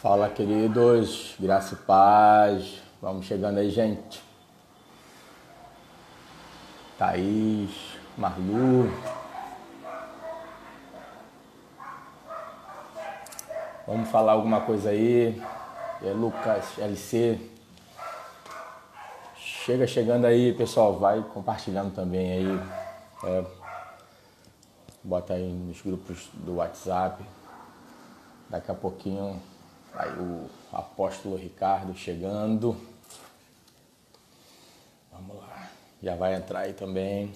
Fala, queridos, graça e paz. Vamos chegando aí, gente. Thaís, Marlu. Vamos falar alguma coisa aí. Lucas, LC. Chega chegando aí, pessoal. Vai compartilhando também aí. Bota aí nos grupos do WhatsApp. Daqui a pouquinho aí o apóstolo Ricardo chegando. Vamos lá. Já vai entrar aí também.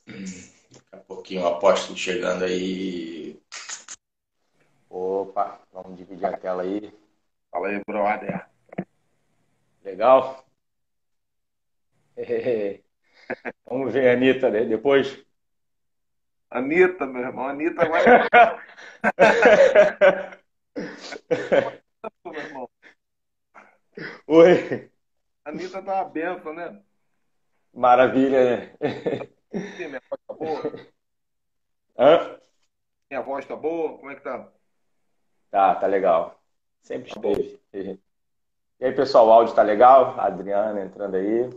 Daqui a pouquinho o apóstolo chegando aí. Opa, vamos dividir a tela aí. Fala aí, brother. Legal? Vamos ver a Anitta depois. Anitta, meu irmão. Anitta agora é meu irmão. Oi, Anitta tá uma benção, né? maravilha, né? E minha voz tá boa? Hã? Minha voz tá boa? Como é que tá? Tá legal. Sempre Tá bom. esteve. E aí, pessoal, o áudio tá legal? A Adriana entrando aí.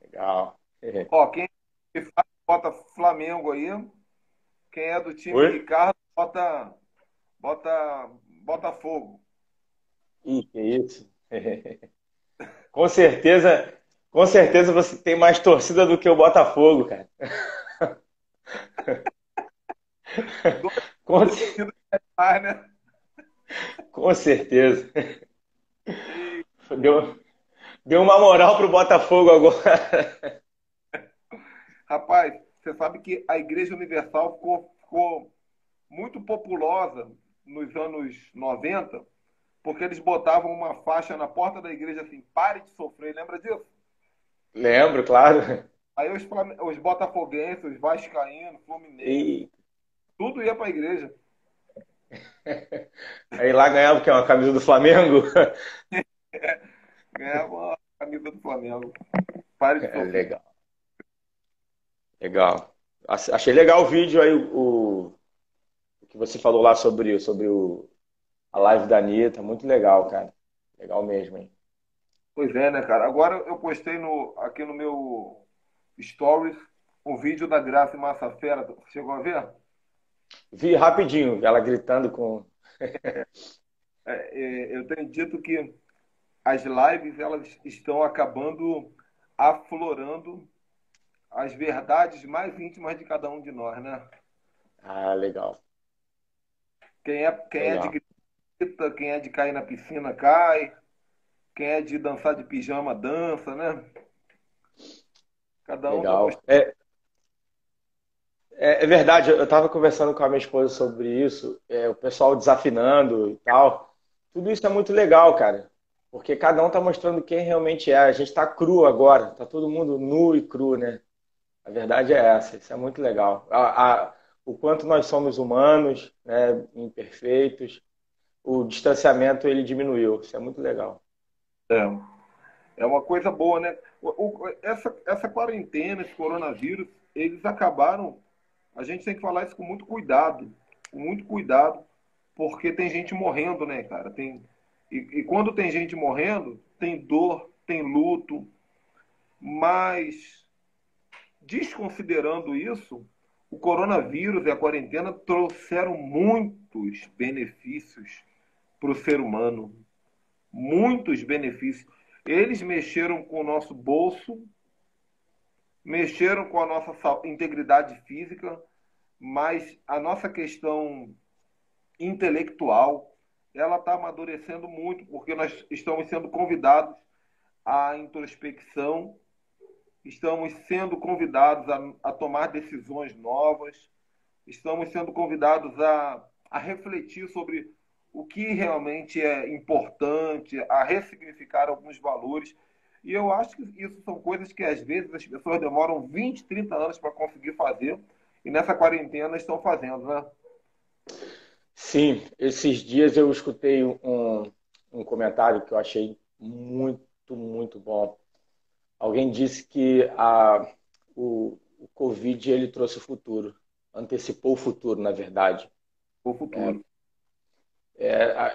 Legal. Ó, quem faz, bota Flamengo aí. Quem é do time Oi? Ricardo, bota Botafogo. Ih, que isso? Com certeza, com certeza você tem mais torcida do que o Botafogo, cara. Dois Com, torcidas mais, né? com certeza. E, Deu uma moral pro Botafogo agora. rapaz, você sabe que a Igreja Universal ficou muito populosa nos anos 90 porque eles botavam uma faixa na porta da igreja assim, pare de sofrer, lembra disso? Lembro, claro. Aí os botafoguenses, os vascaínos, fluminenses, E tudo ia para a igreja. aí lá ganhava o quê? Uma camisa do Flamengo? Ganhava a camisa do Flamengo. Pare de É, sofrer. legal, legal. Achei legal o vídeo aí, o que você falou lá sobre a live da Anitta. Muito legal, cara. Legal mesmo, hein? Pois é, né, cara? Agora eu postei aqui no meu stories um vídeo da Graça Massafera. Chegou a ver? Vi rapidinho ela gritando com. Eu tenho dito que as lives elas estão acabando aflorando as verdades mais íntimas de cada um de nós, né? Ah, legal, Quem é de legal, grita, quem é de cair na piscina cai, quem é de dançar de pijama dança, né? Cada um tá legal. mostrando. É verdade, eu estava conversando com a minha esposa sobre isso, o pessoal desafinando e tal. Tudo isso é muito legal, cara, porque cada um está mostrando quem realmente é. A gente está cru agora, tá todo mundo nu e cru, né? A verdade é essa, isso é muito legal. O quanto nós somos humanos, né, imperfeitos, o distanciamento ele diminuiu, isso é muito legal. É uma coisa boa, né? Essa quarentena, esse coronavírus, eles acabaram. A gente tem que falar isso com muito cuidado, porque tem gente morrendo, né, cara? E quando tem gente morrendo, tem dor, tem luto, mas desconsiderando isso, o coronavírus e a quarentena trouxeram muitos benefícios para o ser humano. Muitos benefícios. Eles mexeram com o nosso bolso, mexeram com a nossa integridade física, mas a nossa questão intelectual ela está amadurecendo muito, porque nós estamos sendo convidados à introspecção, estamos sendo convidados a tomar decisões novas, estamos sendo convidados a refletir sobre o que realmente é importante, a ressignificar alguns valores. E eu acho que isso são coisas que às vezes as pessoas demoram 20, 30 anos para conseguir fazer, e nessa quarentena estão fazendo, né? Sim, esses dias eu escutei um comentário que eu achei muito, muito bom. Alguém disse que o Covid ele trouxe o futuro, antecipou o futuro, na verdade. O futuro.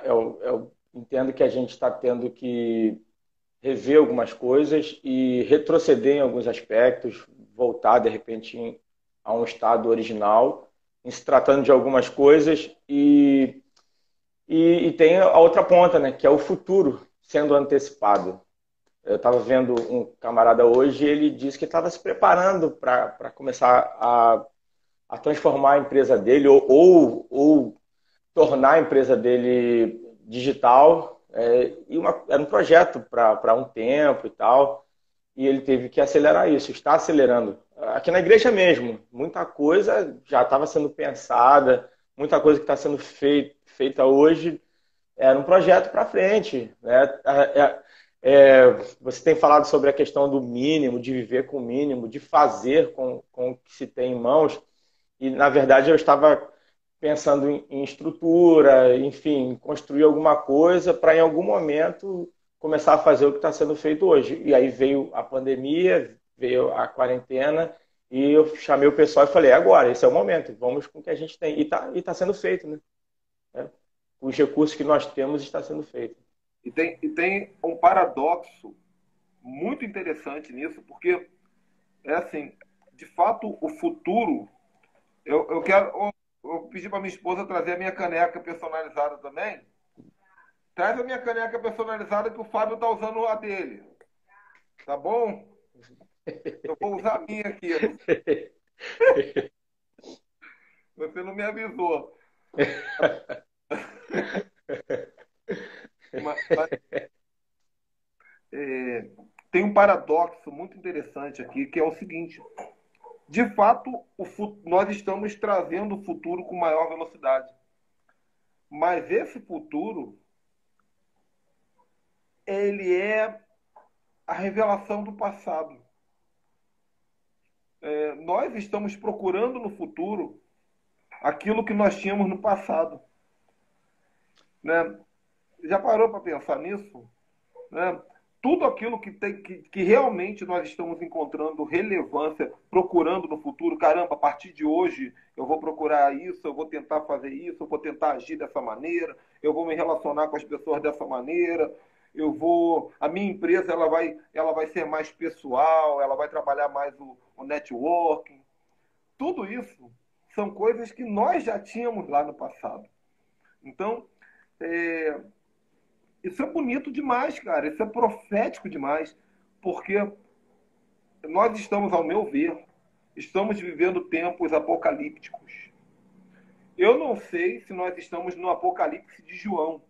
Eu entendo que a gente está tendo que rever algumas coisas e retroceder em alguns aspectos, voltar de repente a um estado original, em se tratando de algumas coisas e tem a outra ponta, né, que é o futuro sendo antecipado. Eu estava vendo um camarada hoje, ele disse que estava se preparando para começar a transformar a empresa dele ou tornar a empresa dele digital. Era um projeto para um tempo e tal, e ele teve que acelerar isso, está acelerando. Aqui na igreja mesmo, muita coisa já estava sendo pensada, muita coisa que está sendo feita hoje era um projeto para frente, né? Você tem falado sobre a questão do mínimo, de viver com o mínimo, de fazer com o que se tem em mãos, e na verdade eu estava pensando em estrutura, enfim, em construir alguma coisa para em algum momento começar a fazer o que está sendo feito hoje. E aí veio a pandemia, veio a quarentena, e eu chamei o pessoal e falei, agora, esse é o momento, vamos com o que a gente tem. E tá sendo feito, né? Os recursos que nós temos está sendo feito. E tem um paradoxo muito interessante nisso, porque é assim, de fato, o futuro. Eu quero. Eu pedi para minha esposa trazer a minha caneca personalizada também. Traz a minha caneca personalizada que o Fábio está usando a dele. Tá bom? Eu vou usar a minha aqui. Você não me avisou. Mas, tem um paradoxo muito interessante aqui, que é o seguinte. De fato, nós estamos trazendo o futuro com maior velocidade. Mas esse futuro, ele é a revelação do passado. Nós estamos procurando no futuro aquilo que nós tínhamos no passado. Né? Já parou para pensar nisso? Né? Tudo aquilo que realmente nós estamos encontrando relevância, procurando no futuro, caramba, a partir de hoje eu vou procurar isso, eu vou tentar fazer isso, eu vou tentar agir dessa maneira, eu vou me relacionar com as pessoas dessa maneira, a minha empresa ela vai ser mais pessoal, ela vai trabalhar mais o networking. Tudo isso são coisas que nós já tínhamos lá no passado. Então, isso é bonito demais, cara. Isso é profético demais. Porque nós estamos, ao meu ver, estamos vivendo tempos apocalípticos. Eu não sei se nós estamos no apocalipse de João,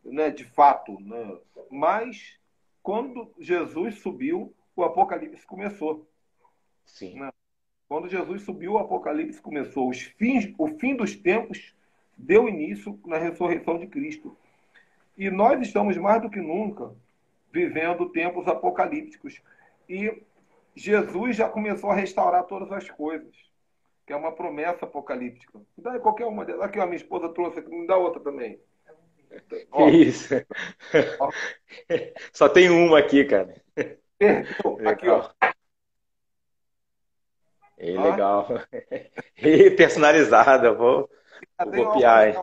né, de fato. Né? Mas, quando Jesus subiu, o apocalipse começou. Sim. Né? Quando Jesus subiu, o apocalipse começou. O fim dos tempos deu início na ressurreição de Cristo. E nós estamos mais do que nunca vivendo tempos apocalípticos. E Jesus já começou a restaurar todas as coisas, que é uma promessa apocalíptica. Me dá qualquer uma delas. Aqui, a minha esposa trouxe aqui, me dá outra também. Que isso? Ó. Só tem uma aqui, cara. Aqui, ó. Legal. E personalizada, vou copiar.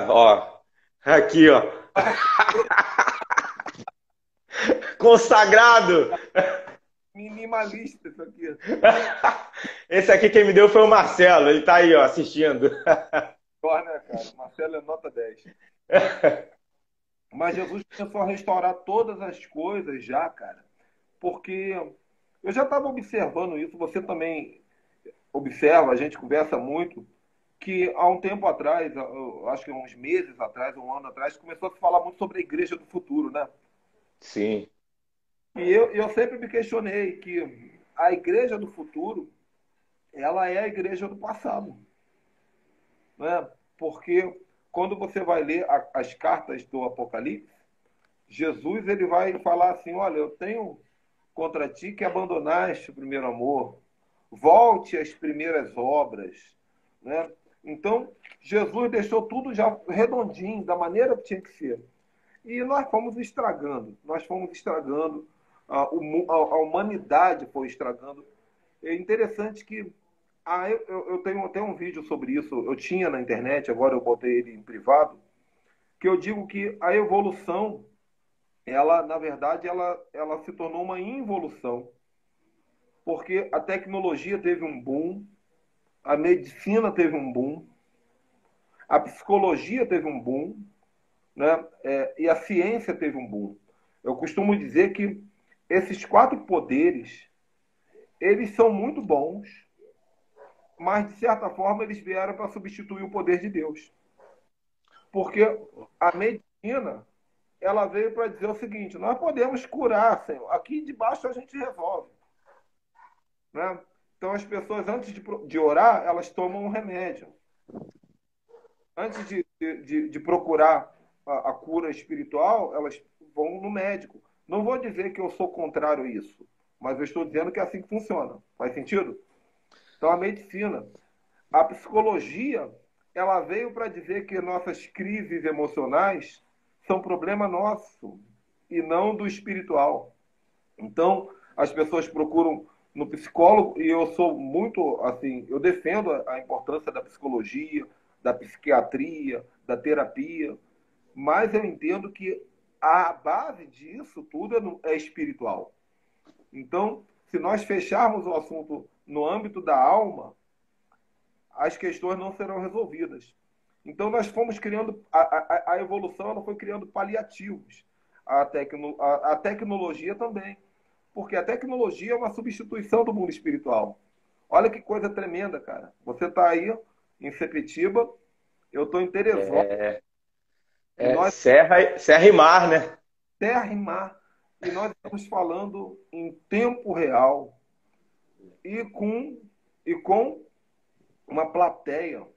Ó. Aqui, ó. Consagrado! Minimalista isso aqui. Esse aqui quem me deu foi o Marcelo, ele tá aí, ó, assistindo. Né, cara? Marcelo é nota 10. Mas Jesus começou a restaurar todas as coisas já, cara. Porque eu já estava observando isso, você também observa, a gente conversa muito, que há um tempo atrás, acho que uns meses atrás, um ano atrás, começou a se falar muito sobre a igreja do futuro, né? Sim. E eu sempre me questionei que a igreja do futuro, ela é a igreja do passado. Né? Porque quando você vai ler as cartas do Apocalipse, Jesus ele vai falar assim, olha, eu tenho contra ti que abandonaste o primeiro amor, volte às primeiras obras. Né? Então, Jesus deixou tudo já redondinho, da maneira que tinha que ser. E nós fomos estragando, a humanidade foi estragando. É interessante que eu tenho até um vídeo sobre isso, eu tinha na internet, agora eu botei ele em privado, que eu digo que a evolução, ela, na verdade, ela se tornou uma involução, porque a tecnologia teve um boom, a medicina teve um boom, a psicologia teve um boom, né? E a ciência teve um boom. Eu costumo dizer que esses quatro poderes, eles são muito bons, mas, de certa forma, eles vieram para substituir o poder de Deus. Porque a medicina, ela veio para dizer o seguinte: nós podemos curar, Senhor. Aqui debaixo a gente resolve. Né? Então, as pessoas, antes de orar, elas tomam um remédio. Antes de procurar a cura espiritual, elas vão no médico. Não vou dizer que eu sou contrário a isso, mas eu estou dizendo que é assim que funciona. Faz sentido? Então, a medicina, a psicologia, ela veio para dizer que nossas crises emocionais são problema nosso e não do espiritual. Então, as pessoas procuram no psicólogo, e eu sou muito assim, eu defendo a importância da psicologia, da psiquiatria, da terapia, mas eu entendo que a base disso tudo é espiritual. Então, se nós fecharmos o assunto no âmbito da alma, as questões não serão resolvidas. Então, nós fomos criando, a evolução ela foi criando paliativos. A tecnologia também. Porque a tecnologia é uma substituição do mundo espiritual. Olha que coisa tremenda, cara. Você está aí em Sepetiba, eu estou em Teresópolis, e nós, Serra e mar, né? terra e mar, e nós estamos falando em tempo real e com uma plateia.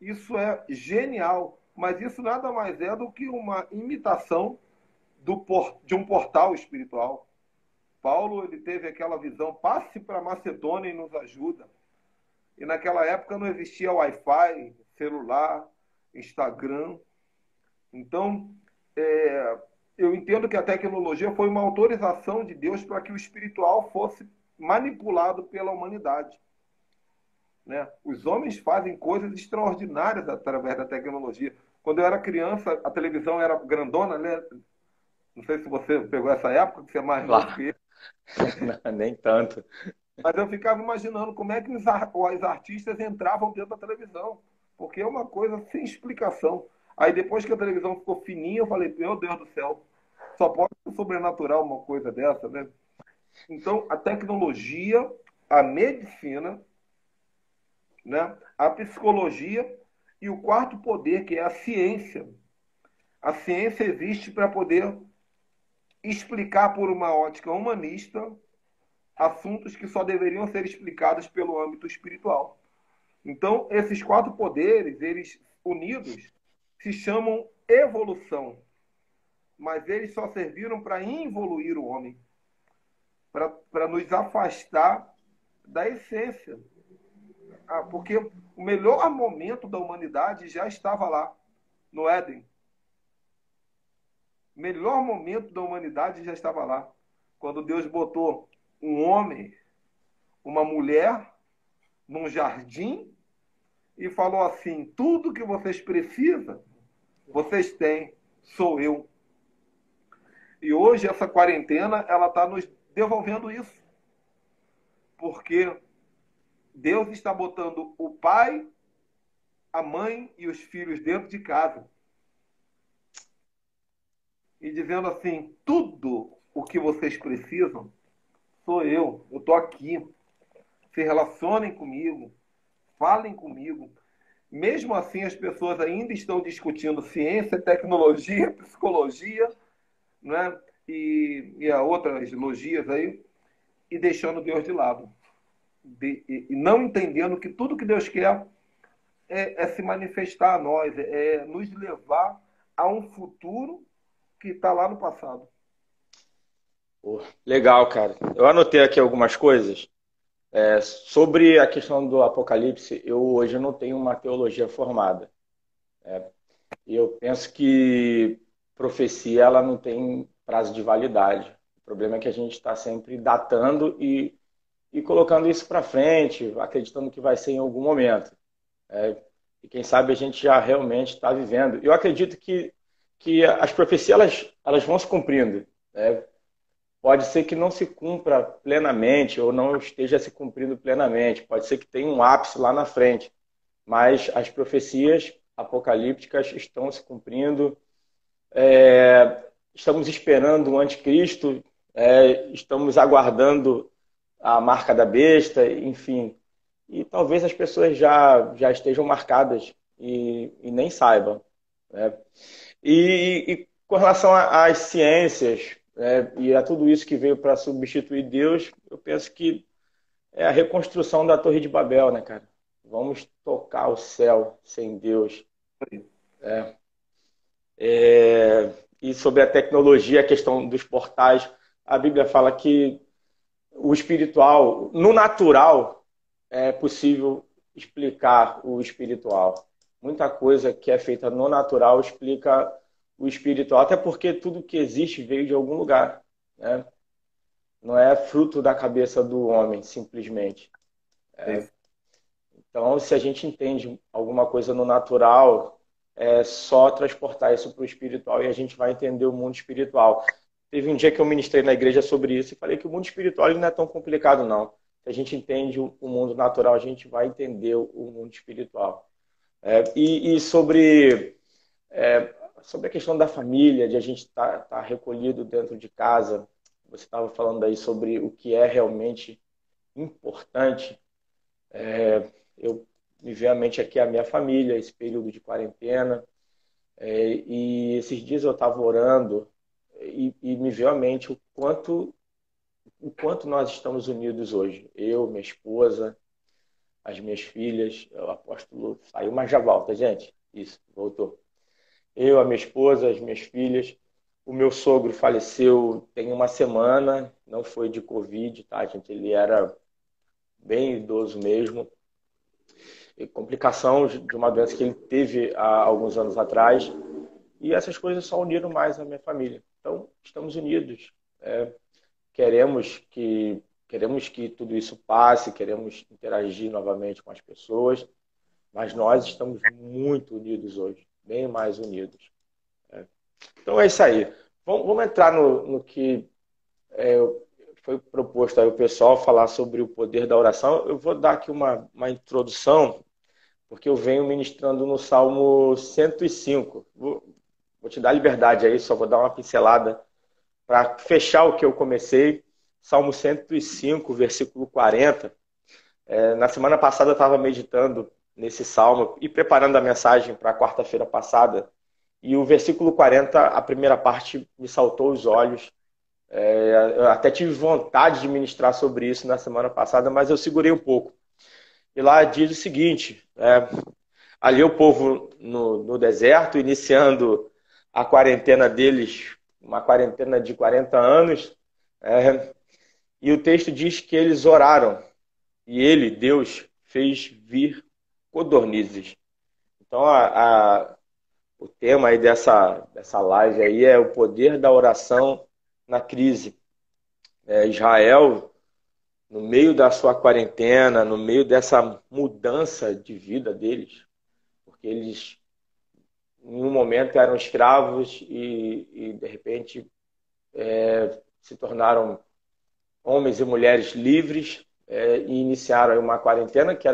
Isso é genial, mas isso nada mais é do que uma imitação de um portal espiritual. Paulo ele teve aquela visão: passe para Macedônia e nos ajuda. E naquela época não existia Wi-Fi, celular, Instagram. Então, eu entendo que a tecnologia foi uma autorização de Deus para que o espiritual fosse manipulado pela humanidade. Né? Os homens fazem coisas extraordinárias através da tecnologia. Quando eu era criança, a televisão era grandona, né? Não sei se você pegou essa época, que você é mais novo que eu. Não, nem tanto. Mas eu ficava imaginando como é que os artistas entravam dentro da televisão. Porque é uma coisa sem explicação. Aí depois que a televisão ficou fininha, eu falei: meu Deus do céu, só pode ser sobrenatural uma coisa dessa, né? Então, a tecnologia, a medicina, né, a psicologia e o quarto poder, que é a ciência. A ciência existe para poder explicar por uma ótica humanista assuntos que só deveriam ser explicados pelo âmbito espiritual. Então, esses quatro poderes, eles unidos, se chamam evolução. Mas eles só serviram para involuir o homem, para nos afastar da essência. Porque o melhor momento da humanidade já estava lá, no Éden. O melhor momento da humanidade já estava lá. Quando Deus botou um homem, uma mulher, num jardim e falou assim: tudo que vocês precisam, vocês têm, sou eu. E hoje essa quarentena, ela está nos devolvendo isso. Porque Deus está botando o pai, a mãe e os filhos dentro de casa. E dizendo assim: tudo o que vocês precisam, sou eu. Eu estou aqui. Se relacionem comigo. Falem comigo. Mesmo assim, as pessoas ainda estão discutindo ciência, tecnologia, psicologia, né? E a outras logias aí, e deixando Deus de lado. E não entendendo que tudo que Deus quer é se manifestar a nós, é nos levar a um futuro que está lá no passado. Pô, legal, cara. Eu anotei aqui algumas coisas. Sobre a questão do Apocalipse, eu hoje não tenho uma teologia formada. E eu penso que profecia ela não tem prazo de validade. O problema é que a gente está sempre datando e colocando isso para frente, acreditando que vai ser em algum momento. É, e quem sabe a gente já realmente está vivendo. Eu acredito que as profecias elas vão se cumprindo. Né? Pode ser que não se cumpra plenamente ou não esteja se cumprindo plenamente. Pode ser que tenha um ápice lá na frente. Mas as profecias apocalípticas estão se cumprindo. Estamos esperando o anticristo, estamos aguardando a marca da besta, enfim. E talvez as pessoas já estejam marcadas e nem saibam. Né? E com relação às ciências, né, e a tudo isso que veio para substituir Deus, eu penso que é a reconstrução da Torre de Babel, né, cara? Vamos tocar o céu sem Deus. E sobre a tecnologia, a questão dos portais, a Bíblia fala que o espiritual, no natural, é possível explicar o espiritual. Muita coisa que é feita no natural explica o espiritual, até porque tudo que existe veio de algum lugar, né? Não é fruto da cabeça do homem, simplesmente. É, Então, se a gente entende alguma coisa no natural, é só transportar isso para o espiritual e a gente vai entender o mundo espiritual. Teve um dia que eu ministrei na igreja sobre isso e falei que o mundo espiritual ele não é tão complicado, não. Se a gente entende o mundo natural, a gente vai entender o mundo espiritual. E sobre a questão da família, de a gente estar recolhido dentro de casa, você estava falando aí sobre o que é realmente importante. Eu me veio à mente aqui a minha família, esse período de quarentena, e esses dias eu estava orando e me veio à mente o quanto nós estamos unidos hoje. Eu, minha esposa, as minhas filhas, o apóstolo saiu, mas já volta, gente. Isso, voltou. Eu, a minha esposa, as minhas filhas. O meu sogro faleceu tem uma semana, não foi de Covid, tá, gente? Ele era bem idoso mesmo. E complicação de uma doença que ele teve há alguns anos atrás. E essas coisas só uniram mais a minha família. Então, estamos unidos. Queremos queremos que tudo isso passe, queremos interagir novamente com as pessoas, mas nós estamos muito unidos hoje, bem mais unidos. Então é isso aí. Vamos entrar no que é, foi proposto aí o pessoal falar sobre o poder da oração. Eu vou dar aqui uma introdução, porque eu venho ministrando no Salmo 105. Vou te dar liberdade aí, só vou dar uma pincelada para fechar o que eu comecei. Salmo 105, versículo 40. Na semana passada eu estava meditando nesse salmo e preparando a mensagem para a quarta-feira passada. E o versículo 40, a primeira parte, me saltou os olhos. Eu até tive vontade de ministrar sobre isso na semana passada, mas eu segurei um pouco. E lá diz o seguinte: ali o povo no deserto, iniciando a quarentena deles, uma quarentena de 40 anos, e o texto diz que eles oraram, e ele, Deus, fez vir codornizes. Então, o tema aí dessa live aí é o poder da oração na crise. Israel, no meio da sua quarentena, no meio dessa mudança de vida deles, porque eles, em um momento, eram escravos e de repente, se tornaram homens e mulheres livres e iniciaram uma quarentena que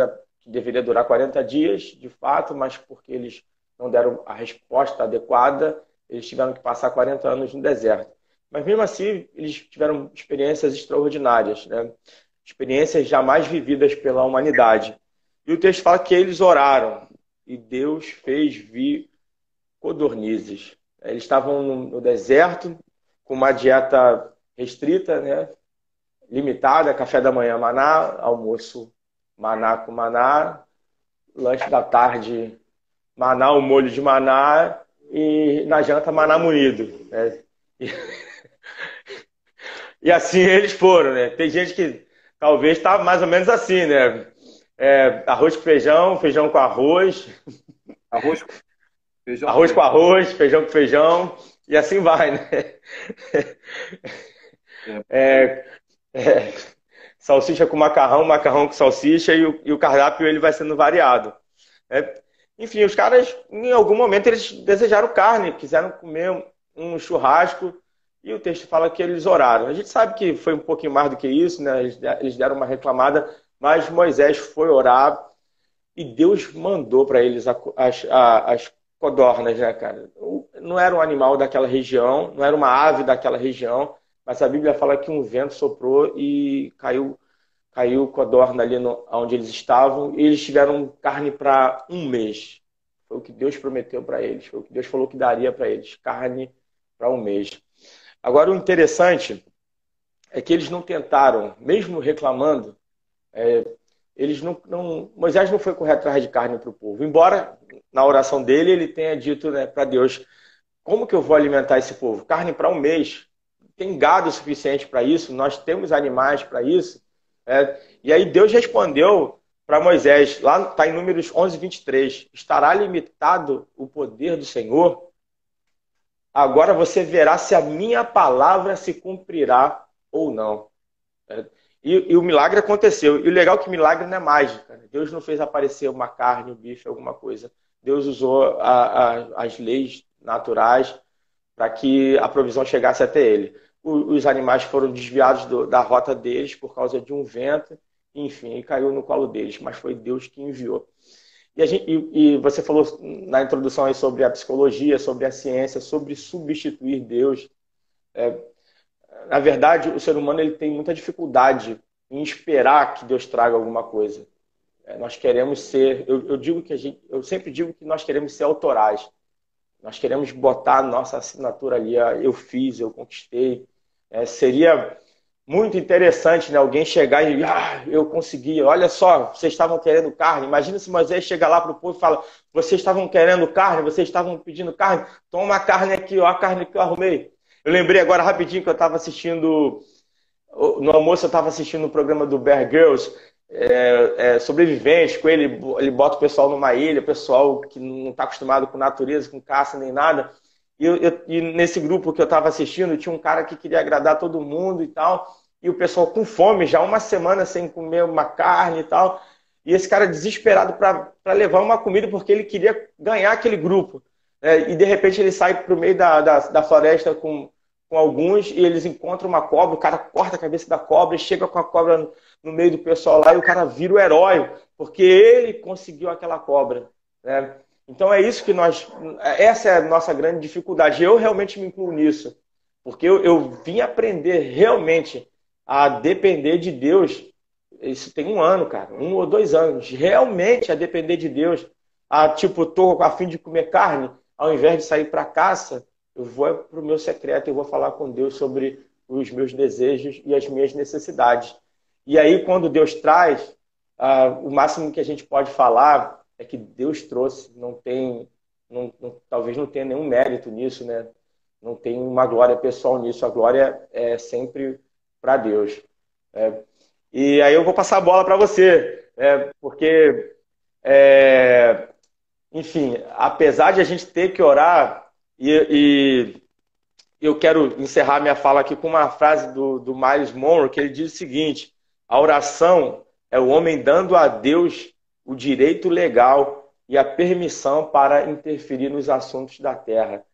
deveria durar 40 dias, de fato, mas porque eles não deram a resposta adequada, eles tiveram que passar 40 anos no deserto. Mas mesmo assim, eles tiveram experiências extraordinárias, né? Experiências jamais vividas pela humanidade. E o texto fala que eles oraram e Deus fez vir codornizes. Eles estavam no deserto, com uma dieta restrita, né? Limitada, café da manhã maná, almoço maná com maná, lanche da tarde maná, o molho de maná e na janta maná moído. Né? E assim eles foram, né? Tem gente que talvez estava mais ou menos assim, né? Arroz com feijão, feijão com arroz, arroz com feijão com arroz com arroz, feijão com feijão, e assim vai, né? É, É, é, salsicha com macarrão, macarrão com salsicha e o cardápio ele vai sendo variado. É, enfim, os caras, em algum momento, eles desejaram carne, quiseram comer um churrasco, e o texto fala que eles oraram. A gente sabe que foi um pouquinho mais do que isso, né? Eles deram uma reclamada, mas Moisés foi orar e Deus mandou para eles as codornas, né, cara? Não era um animal daquela região, não era uma ave daquela região, mas a Bíblia fala que um vento soprou e caiu codorna ali onde eles estavam, e eles tiveram carne para um mês. Foi o que Deus prometeu para eles, foi o que Deus falou que daria para eles, carne para um mês. Agora, o interessante é que eles não tentaram, mesmo reclamando, eles Moisés não foi correr atrás de carne para o povo, embora na oração dele ele tenha dito, né, para Deus, como que eu vou alimentar esse povo? Carne para um mês. Tem gado suficiente para isso? Nós temos animais para isso? E aí Deus respondeu para Moisés, lá está em Números 11:23, estará limitado o poder do Senhor? Agora você verá se a minha palavra se cumprirá ou não. E o milagre aconteceu. E o legal é que milagre não é mágica. Né? Deus não fez aparecer uma carne, um bife, alguma coisa. Deus usou as leis naturais para que a provisão chegasse até ele. Os animais foram desviados da rota deles por causa de um vento, enfim, e caiu no colo deles, mas foi Deus que enviou. E você falou na introdução aí sobre a psicologia, sobre a ciência, sobre substituir Deus. Na verdade, o ser humano ele tem muita dificuldade em esperar que Deus traga alguma coisa. Nós queremos ser, eu sempre digo que nós queremos ser autorais. Nós queremos botar a nossa assinatura ali, eu fiz, eu conquistei. Seria muito interessante, né, alguém chegar e eu consegui. Olha só, vocês estavam querendo carne. Imagina se Moisés chega lá para o povo e fala: vocês estavam querendo carne, vocês estavam pedindo carne. Toma a carne aqui, ó, a carne que eu arrumei. Eu lembrei agora rapidinho que eu estava assistindo no almoço eu estava assistindo o programa do Bear Grylls, sobreviventes, com ele bota o pessoal numa ilha, pessoal que não está acostumado com natureza, com caça nem nada. E nesse grupo que eu estava assistindo, tinha um cara que queria agradar todo mundo e tal, e o pessoal com fome, já uma semana sem comer uma carne e tal, e esse cara desesperado para levar uma comida porque ele queria ganhar aquele grupo. E de repente ele sai para o meio da floresta com alguns e eles encontram uma cobra, o cara corta a cabeça da cobra e chega com a cobra no meio do pessoal lá e o cara vira o herói, porque ele conseguiu aquela cobra. Né? Então é isso que essa é a nossa grande dificuldade. Eu realmente me incluo nisso, porque eu vim aprender realmente a depender de Deus. Isso tem um ano, cara, 1 ou 2 anos, realmente a depender de Deus. Tipo, tô a fim de comer carne, ao invés de sair para caça, eu vou para o meu secreto e vou falar com Deus sobre os meus desejos e as minhas necessidades. E aí, quando Deus traz, o máximo que a gente pode falar é que Deus trouxe. Não tem, talvez não tenha nenhum mérito nisso, né? Não tem uma glória pessoal nisso. A glória é sempre para Deus. E aí eu vou passar a bola para você, porque, enfim, apesar de a gente ter que orar e eu quero encerrar minha fala aqui com uma frase do Miles Monroe, que ele diz o seguinte: a oração é o homem dando a Deus o direito legal e a permissão para interferir nos assuntos da terra.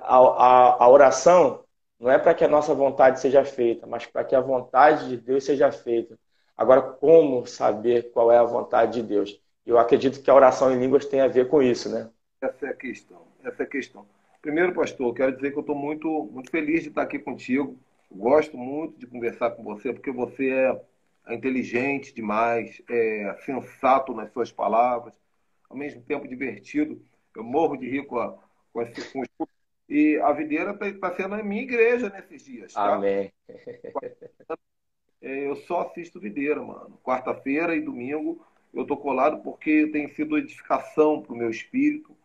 A oração não é para que a nossa vontade seja feita, mas para que a vontade de Deus seja feita. Agora, como saber qual é a vontade de Deus? Eu acredito que a oração em línguas tem a ver com isso, né? essa é a questão. Essa é a questão. Primeiro, pastor, quero dizer que eu estou muito, muito feliz de estar aqui contigo. Gosto muito de conversar com você, porque você é inteligente demais, é sensato nas suas palavras, ao mesmo tempo divertido. Eu morro de rir com e a videira está sendo a minha igreja nesses dias, tá? Amém. Eu só assisto videira, mano. Quarta-feira e domingo eu tô colado porque tem sido edificação para o meu espírito.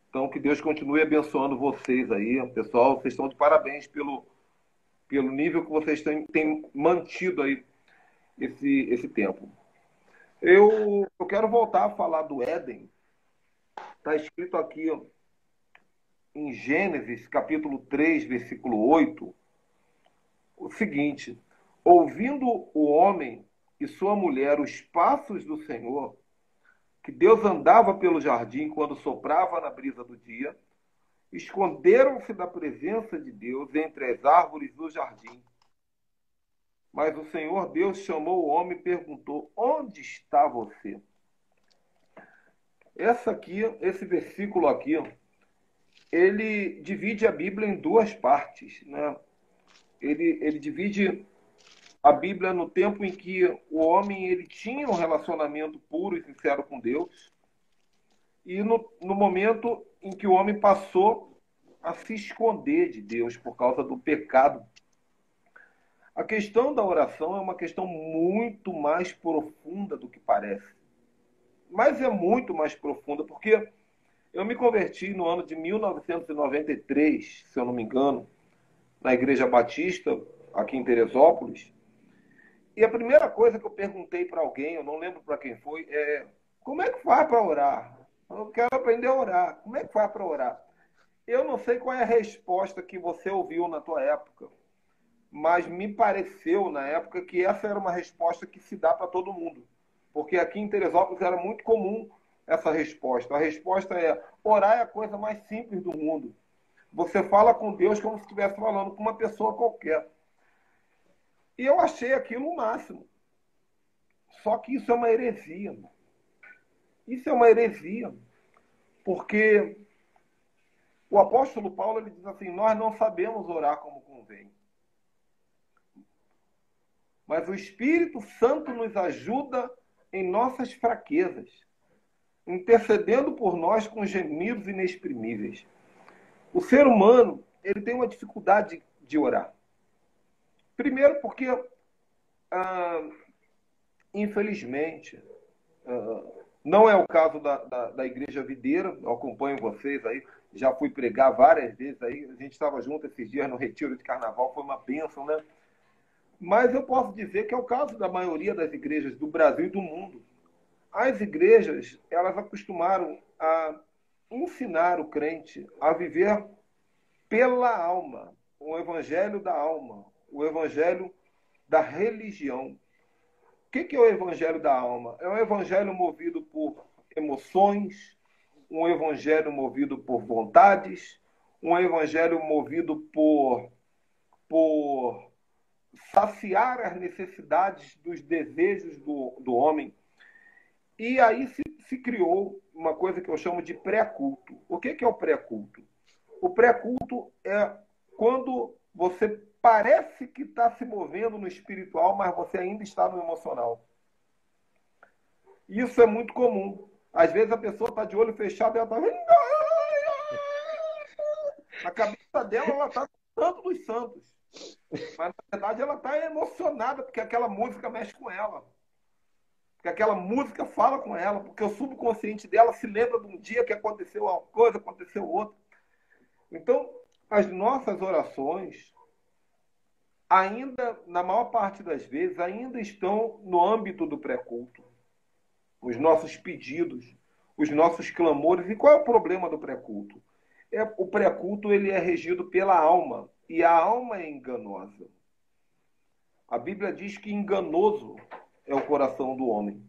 Então, que Deus continue abençoando vocês aí, pessoal. Vocês estão de parabéns pelo nível que vocês têm mantido aí esse tempo. Eu quero voltar a falar do Éden. Está escrito aqui ó, em Gênesis, capítulo 3, versículo 8. o seguinte: ouvindo o homem e sua mulher os passos do Senhor, que Deus andava pelo jardim quando soprava na brisa do dia, esconderam-se da presença de Deus entre as árvores do jardim. Mas o Senhor Deus chamou o homem e perguntou: onde está você? Esse versículo aqui, ele divide a Bíblia em duas partes, né? Ele divide a Bíblia no tempo em que o homem ele tinha um relacionamento puro e sincero com Deus, e no momento em que o homem passou a se esconder de Deus por causa do pecado. A questão da oração é uma questão muito mais profunda do que parece. Mas é muito mais profunda, porque eu me converti no ano de 1993, se eu não me engano, na Igreja Batista, aqui em Teresópolis. E a primeira coisa que eu perguntei para alguém, eu não lembro para quem foi, é: como é que faz para orar? Eu quero aprender a orar. Como é que faz para orar? Eu não sei qual é a resposta que você ouviu na tua época, mas me pareceu, na época, que essa era uma resposta que se dá para todo mundo. Porque aqui em Teresópolis era muito comum essa resposta. A resposta é: orar é a coisa mais simples do mundo. Você fala com Deus como se estivesse falando com uma pessoa qualquer. E eu achei aquilo o máximo. Só que isso é uma heresia. Isso é uma heresia. Porque o apóstolo Paulo ele diz assim: nós não sabemos orar como convém. Mas o Espírito Santo nos ajuda em nossas fraquezas, intercedendo por nós com gemidos inexprimíveis. O ser humano ele tem uma dificuldade de orar. Primeiro porque, infelizmente, não é o caso da Igreja Videira. Eu acompanho vocês aí, já fui pregar várias vezes aí, a gente estava junto esses dias no retiro de carnaval, foi uma bênção, né? Mas eu posso dizer que é o caso da maioria das igrejas do Brasil e do mundo. As igrejas, elas acostumaram a ensinar o crente a viver pela alma, o evangelho da alma, o evangelho da religião. O que é o evangelho da alma? É um evangelho movido por emoções, um evangelho movido por vontades, um evangelho movido por saciar as necessidades dos desejos do homem. E aí se criou uma coisa que eu chamo de pré-culto. O que é o pré-culto? O pré-culto é quando você parece que está se movendo no espiritual, mas você ainda está no emocional. Isso é muito comum. Às vezes a pessoa está de olho fechado e ela está... A cabeça dela ela está no santo dos santos. Mas, na verdade, ela está emocionada porque aquela música mexe com ela. Porque aquela música fala com ela, porque o subconsciente dela se lembra de um dia que aconteceu uma coisa, aconteceu outra. Então, as nossas orações, ainda, na maior parte das vezes, ainda estão no âmbito do pré-culto. Os nossos pedidos, os nossos clamores. E qual é o problema do pré-culto? O pré-culto ele é regido pela alma, e a alma é enganosa. A Bíblia diz que enganoso é o coração do homem.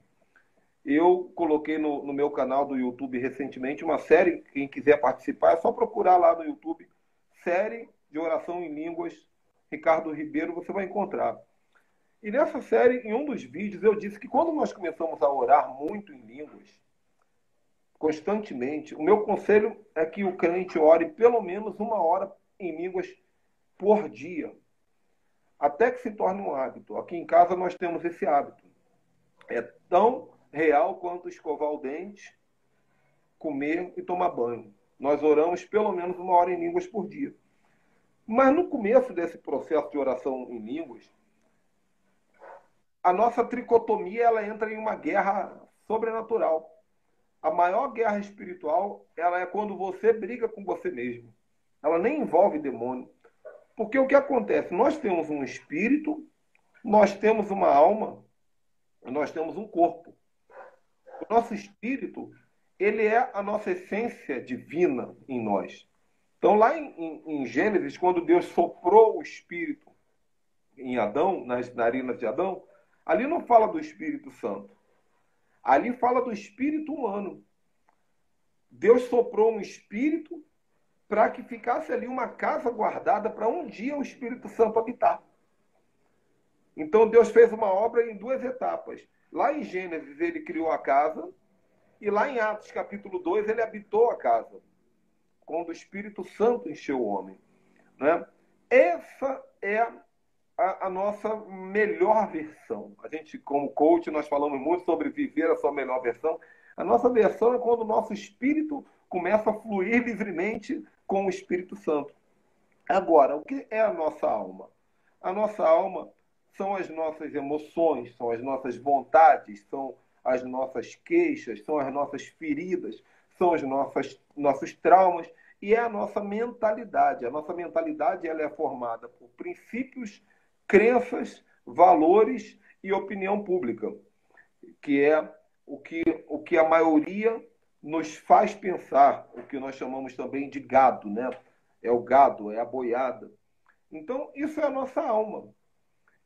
Eu coloquei no meu canal do YouTube recentemente uma série, quem quiser participar, é só procurar lá no YouTube, série de oração em línguas, Ricardo Ribeiro, você vai encontrar. E nessa série, em um dos vídeos, eu disse que quando nós começamos a orar muito em línguas, constantemente, o meu conselho é que o crente ore pelo menos 1 hora em línguas por dia, até que se torne um hábito. Aqui em casa nós temos esse hábito. É tão real quanto escovar o dente, comer e tomar banho. Nós oramos pelo menos 1 hora em línguas por dia. Mas no começo desse processo de oração em línguas, a nossa tricotomia ela entra em uma guerra sobrenatural. A maior guerra espiritual ela é quando você briga com você mesmo. Ela nem envolve demônio. Porque o que acontece? Nós temos um espírito, nós temos uma alma, nós temos um corpo. O nosso espírito, ele é a nossa essência divina em nós. Então, lá em Gênesis, quando Deus soprou o espírito em Adão, nas narinas de Adão, ali não fala do Espírito Santo. Ali fala do espírito humano. Deus soprou um espírito para que ficasse ali uma casa guardada para um dia o Espírito Santo habitar. Então Deus fez uma obra em duas etapas. Lá em Gênesis ele criou a casa, e lá em Atos capítulo 2 ele habitou a casa, quando o Espírito Santo encheu o homem. Né? Essa é a nossa melhor versão. A gente, como coach, nós falamos muito sobre viver a sua melhor versão. A nossa versão é quando o nosso espírito começa a fluir livremente com o Espírito Santo. Agora, o que é a nossa alma? A nossa alma são as nossas emoções, são as nossas vontades, são as nossas queixas, são as nossas feridas, são os nossos traumas e é a nossa mentalidade. A nossa mentalidade ela é formada por princípios, crenças, valores e opinião pública, que é o que a maioria nos faz pensar, o que nós chamamos também de gado, né? É o gado, é a boiada. Então, isso é a nossa alma.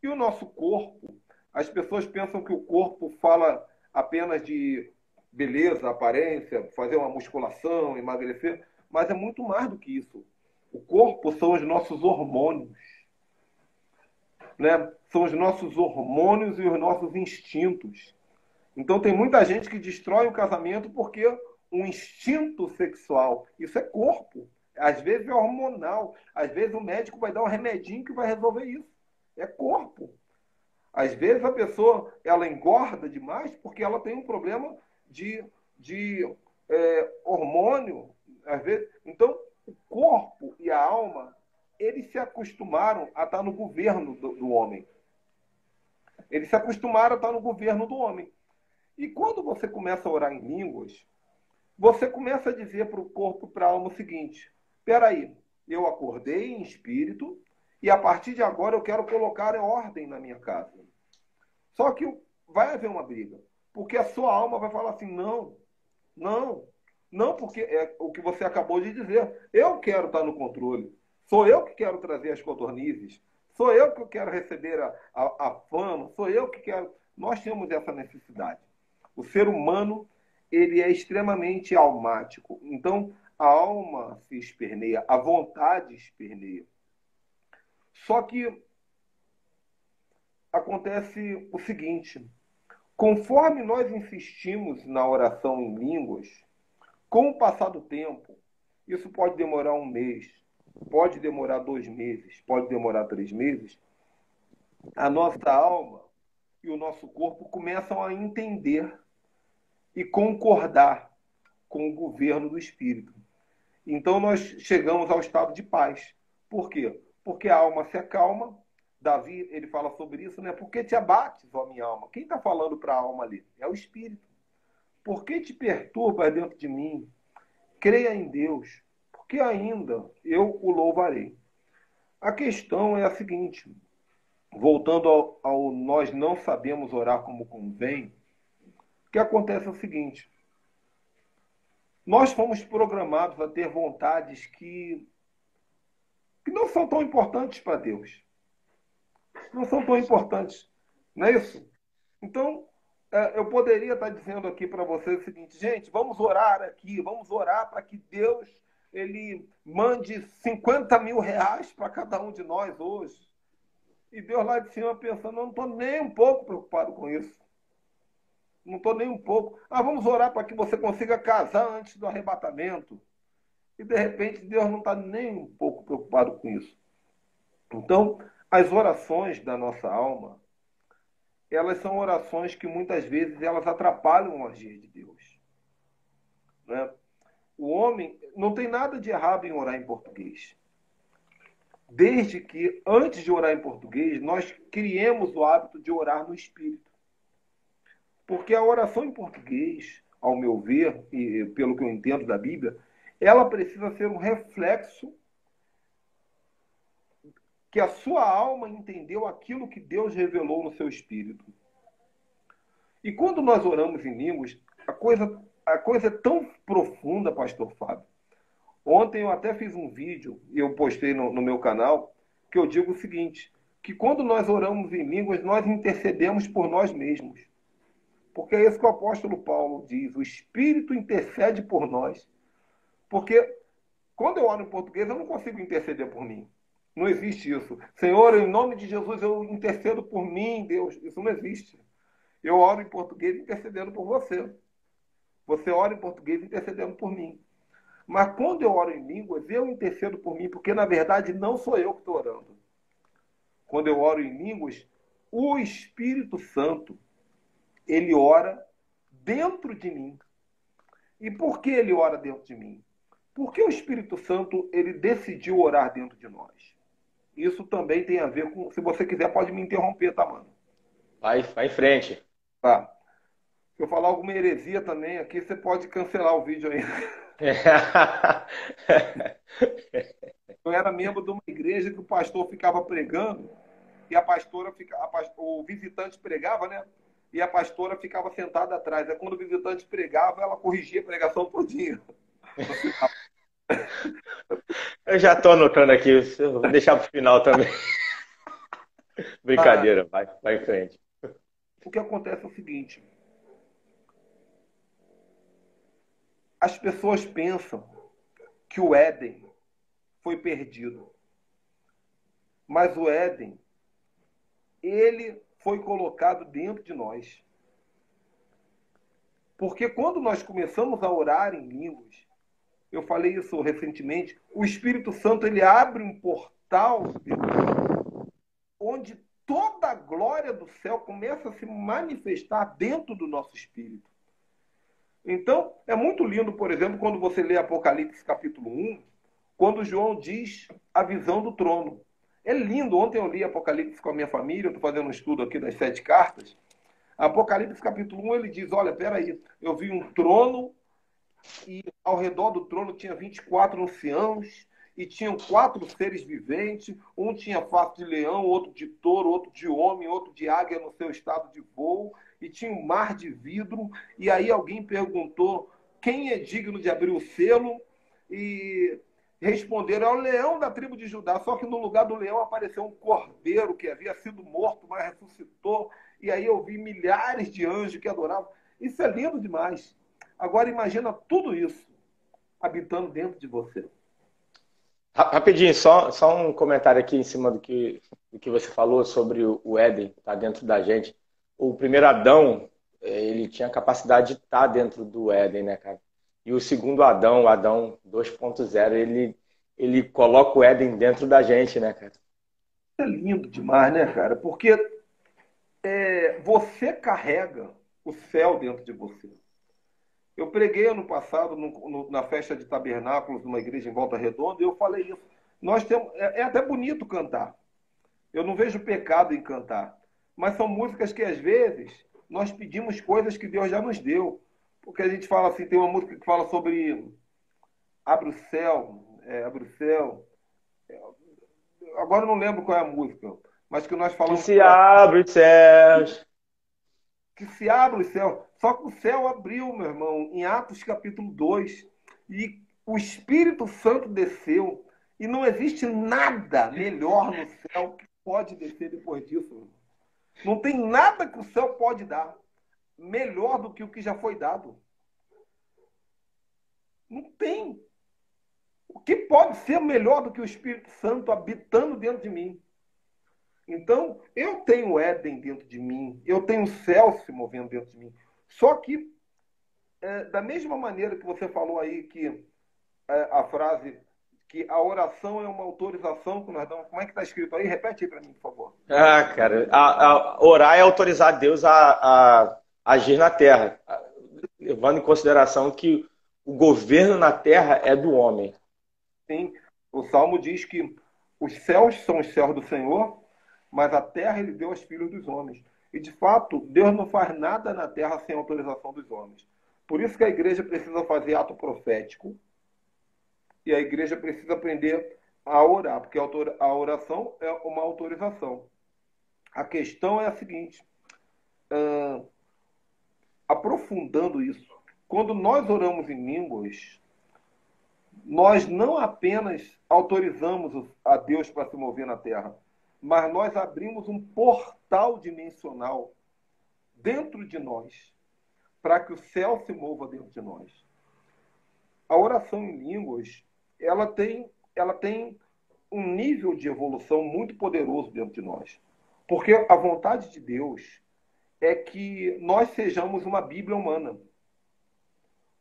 E o nosso corpo, as pessoas pensam que o corpo fala apenas de beleza, aparência, fazer uma musculação, emagrecer, mas é muito mais do que isso. O corpo são os nossos hormônios, né? São os nossos hormônios e os nossos instintos. Então tem muita gente que destrói o casamento porque um instinto sexual, isso é corpo. Às vezes é hormonal, às vezes o médico vai dar um remedinho que vai resolver isso. É corpo. Às vezes a pessoa ela engorda demais porque ela tem um problema de hormônio. Às vezes. Então, o corpo e a alma, eles se acostumaram a estar no governo do homem. Eles se acostumaram a estar no governo do homem. E quando você começa a orar em línguas, você começa a dizer para o corpo, para a alma o seguinte: espera aí, eu acordei em espírito e a partir de agora eu quero colocar ordem na minha casa. Só que vai haver uma briga, porque a sua alma vai falar assim: não, não, não, porque é o que você acabou de dizer. Eu quero estar no controle. Sou eu que quero trazer as codornizes. Sou eu que quero receber a fama. Sou eu que quero. Nós temos essa necessidade. O ser humano, ele é extremamente almático. Então, a alma se esperneia, a vontade esperneia. Só que acontece o seguinte: conforme nós insistimos na oração em línguas, com o passar do tempo, isso pode demorar um mês, pode demorar 2 meses, pode demorar 3 meses, a nossa alma e o nosso corpo começam a entender e concordar com o governo do Espírito. Então nós chegamos ao estado de paz. Por quê? Porque a alma se acalma. Davi, ele fala sobre isso, né? Por que te abates, ó minha alma? Quem está falando para a alma ali? É o Espírito. Por que te perturbas dentro de mim? Creia em Deus, porque ainda eu o louvarei. A questão é a seguinte, voltando ao nós não sabemos orar como convém, o que acontece é o seguinte: nós fomos programados a ter vontades que não são tão importantes para Deus. Não são tão importantes. Não é isso? Então, eu poderia estar dizendo aqui para vocês o seguinte: gente, vamos orar aqui, vamos orar para que Deus ele mande 50 mil reais para cada um de nós hoje. E Deus lá de cima pensando: eu não estou nem um pouco preocupado com isso. Não estou nem um pouco. Vamos orar para que você consiga casar antes do arrebatamento. E de repente Deus não está nem um pouco preocupado com isso. Então, as orações da nossa alma, elas são orações que muitas vezes elas atrapalham o agir de Deus. Né? O homem não tem nada de errado em orar em português. Desde que, antes de orar em português, nós criemos o hábito de orar no Espírito. Porque a oração em português, ao meu ver, e pelo que eu entendo da Bíblia, ela precisa ser um reflexo que a sua alma entendeu aquilo que Deus revelou no seu espírito. E quando nós oramos em línguas, a coisa é tão profunda, pastor Fábio. Ontem eu até fiz um vídeo, e eu postei no meu canal, que eu digo o seguinte: que quando nós oramos em línguas, nós intercedemos por nós mesmos. Porque é isso que o apóstolo Paulo diz, o Espírito intercede por nós. Porque quando eu oro em português, eu não consigo interceder por mim. Não existe isso. Senhor, em nome de Jesus, eu intercedo por mim, Deus. Isso não existe. Eu oro em português intercedendo por você. Você ora em português intercedendo por mim. Mas quando eu oro em línguas, eu intercedo por mim, porque na verdade não sou eu que estou orando. Quando eu oro em línguas, o Espírito Santo, ele ora dentro de mim. E por que ele ora dentro de mim? Porque o Espírito Santo, ele decidiu orar dentro de nós. Isso também tem a ver com... Se você quiser, pode me interromper, tá, mano? Vai em frente. Tá. Se eu falar alguma heresia também aqui, você pode cancelar o vídeo aí. Eu era membro de uma igreja que o pastor ficava pregando e o visitante pregava, né? E a pastora ficava sentada atrás. Aí quando o visitante pregava, ela corrigia a pregação todinha. Eu já estou anotando aqui, vou deixar para o final também. Brincadeira, vai em frente. O que acontece é o seguinte: as pessoas pensam que o Éden foi perdido. Mas o Éden, ele foi colocado dentro de nós. Porque quando nós começamos a orar em línguas, eu falei isso recentemente, o Espírito Santo ele abre um portal onde toda a glória do céu começa a se manifestar dentro do nosso espírito. Então, é muito lindo, por exemplo, quando você lê Apocalipse capítulo 1, quando João diz a visão do trono. É lindo. Ontem eu li Apocalipse com a minha família, eu estou fazendo um estudo aqui das 7 cartas. Apocalipse capítulo 1, ele diz, olha, peraí, eu vi um trono e ao redor do trono tinha 24 anciãos e tinham 4 seres viventes, um tinha face de leão, outro de touro, outro de homem, outro de águia no seu estado de voo, e tinha um mar de vidro, e aí alguém perguntou quem é digno de abrir o selo, e responderam, é o leão da tribo de Judá, só que no lugar do leão apareceu um cordeiro que havia sido morto, mas ressuscitou, e aí eu vi milhares de anjos que adoravam. Isso é lindo demais. Agora imagina tudo isso habitando dentro de você. Rapidinho, só um comentário aqui em cima do que você falou sobre o Éden, tá dentro da gente. O primeiro Adão, ele tinha a capacidade de estar dentro do Éden, né, cara? E o segundo Adão, o Adão 2.0, ele coloca o Éden dentro da gente, né, cara? É lindo demais, né, cara? Porque você carrega o céu dentro de você. Eu preguei ano passado na festa de tabernáculos numa igreja em Volta Redonda e eu falei isso. Nós temos, é até bonito cantar. Eu não vejo pecado em cantar. Mas são músicas que às vezes nós pedimos coisas que Deus já nos deu. Porque a gente fala assim, tem uma música que fala sobre abre o céu, abre o céu. Agora eu não lembro qual é a música, mas que nós Que falamos se abre os céus. que se abre o céu. Só que o céu abriu, meu irmão, em Atos capítulo 2. E o Espírito Santo desceu. E não existe nada melhor no céu que pode descer depois disso. Irmão. Não tem nada que o céu pode dar melhor do que o que já foi dado. Não tem. O que pode ser melhor do que o Espírito Santo habitando dentro de mim? Então, eu tenho Éden dentro de mim, eu tenho o céu se movendo dentro de mim. Só que, da mesma maneira que você falou aí que a frase que a oração é uma autorização que nós damos, como é que está escrito aí? Repete aí para mim, por favor. Ah, cara, orar é autorizar Deus a agir na terra, levando em consideração que o governo na terra é do homem. Sim, o Salmo diz que os céus são os céus do Senhor, mas a terra ele deu aos filhos dos homens. E, de fato, Deus não faz nada na terra sem autorização dos homens. Por isso que a igreja precisa fazer ato profético e a igreja precisa aprender a orar, porque a oração é uma autorização. A questão é a seguinte, aprofundando isso, quando nós oramos em línguas, nós não apenas autorizamos a Deus para se mover na terra, mas nós abrimos um portal dimensional dentro de nós, para que o céu se mova dentro de nós. A oração em línguas, ela tem um nível de evolução muito poderoso dentro de nós. Porque a vontade de Deus é que nós sejamos uma Bíblia humana.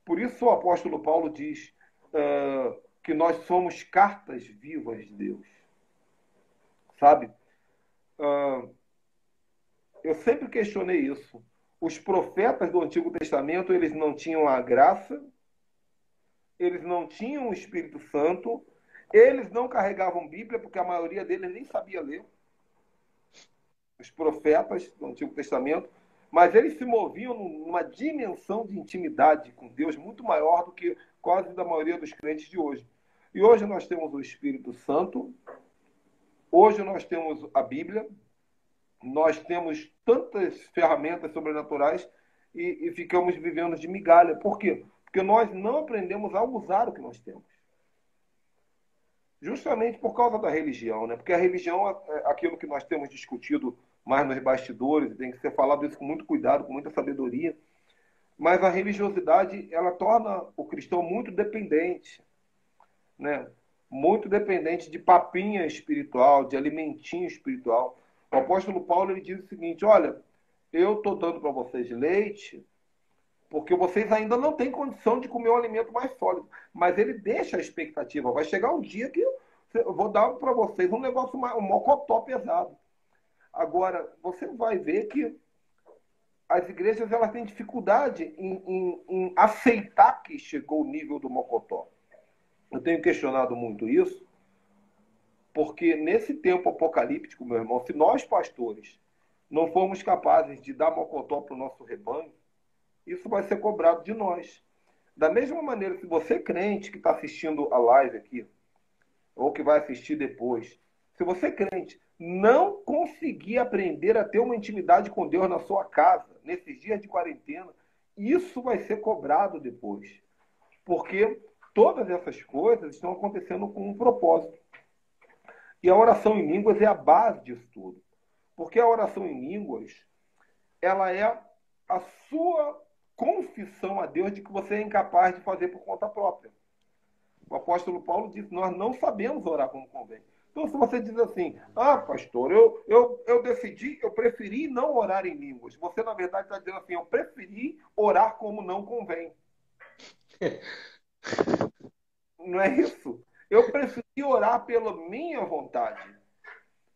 Por isso o apóstolo Paulo diz que nós somos cartas vivas de Deus. Sabe? Eu sempre questionei isso. Os profetas do Antigo Testamento, eles não tinham a graça, eles não tinham o Espírito Santo, eles não carregavam Bíblia, porque a maioria deles nem sabia ler. Os profetas do Antigo Testamento, mas eles se moviam numa dimensão de intimidade com Deus muito maior do que quase da maioria dos crentes de hoje. E hoje nós temos o Espírito Santo, hoje nós temos a Bíblia, nós temos tantas ferramentas sobrenaturais e ficamos vivendo de migalha. Por quê? Porque nós não aprendemos a usar o que nós temos. Justamente por causa da religião, né? Porque a religião é aquilo que nós temos discutido mais nos bastidores, tem que ser falado isso com muito cuidado, com muita sabedoria. Mas a religiosidade, ela torna o cristão muito dependente, né? Muito dependente de papinha espiritual, de alimentinho espiritual. O apóstolo Paulo, ele diz o seguinte: olha, eu estou dando para vocês leite porque vocês ainda não têm condição de comer um alimento mais sólido. Mas ele deixa a expectativa. Vai chegar um dia que eu vou dar para vocês um negócio, um mocotó pesado. Agora, você vai ver que as igrejas elas têm dificuldade em aceitar que chegou o nível do mocotó. Eu tenho questionado muito isso, porque nesse tempo apocalíptico, meu irmão, se nós pastores não formos capazes de dar mocotó para o nosso rebanho, isso vai ser cobrado de nós. Da mesma maneira, se você crente que está assistindo a live aqui, ou que vai assistir depois, se você crente não conseguir aprender a ter uma intimidade com Deus na sua casa, nesses dias de quarentena, isso vai ser cobrado depois. Porque todas essas coisas estão acontecendo com um propósito. E a oração em línguas é a base disso tudo. Porque a oração em línguas, ela é a sua confissão a Deus de que você é incapaz de fazer por conta própria. O apóstolo Paulo diz: nós não sabemos orar como convém. Então, se você diz assim: ah, pastor, eu decidi, eu preferi não orar em línguas. Você, na verdade, está dizendo assim: eu preferi orar como não convém. Não é isso? Eu preferi orar pela minha vontade.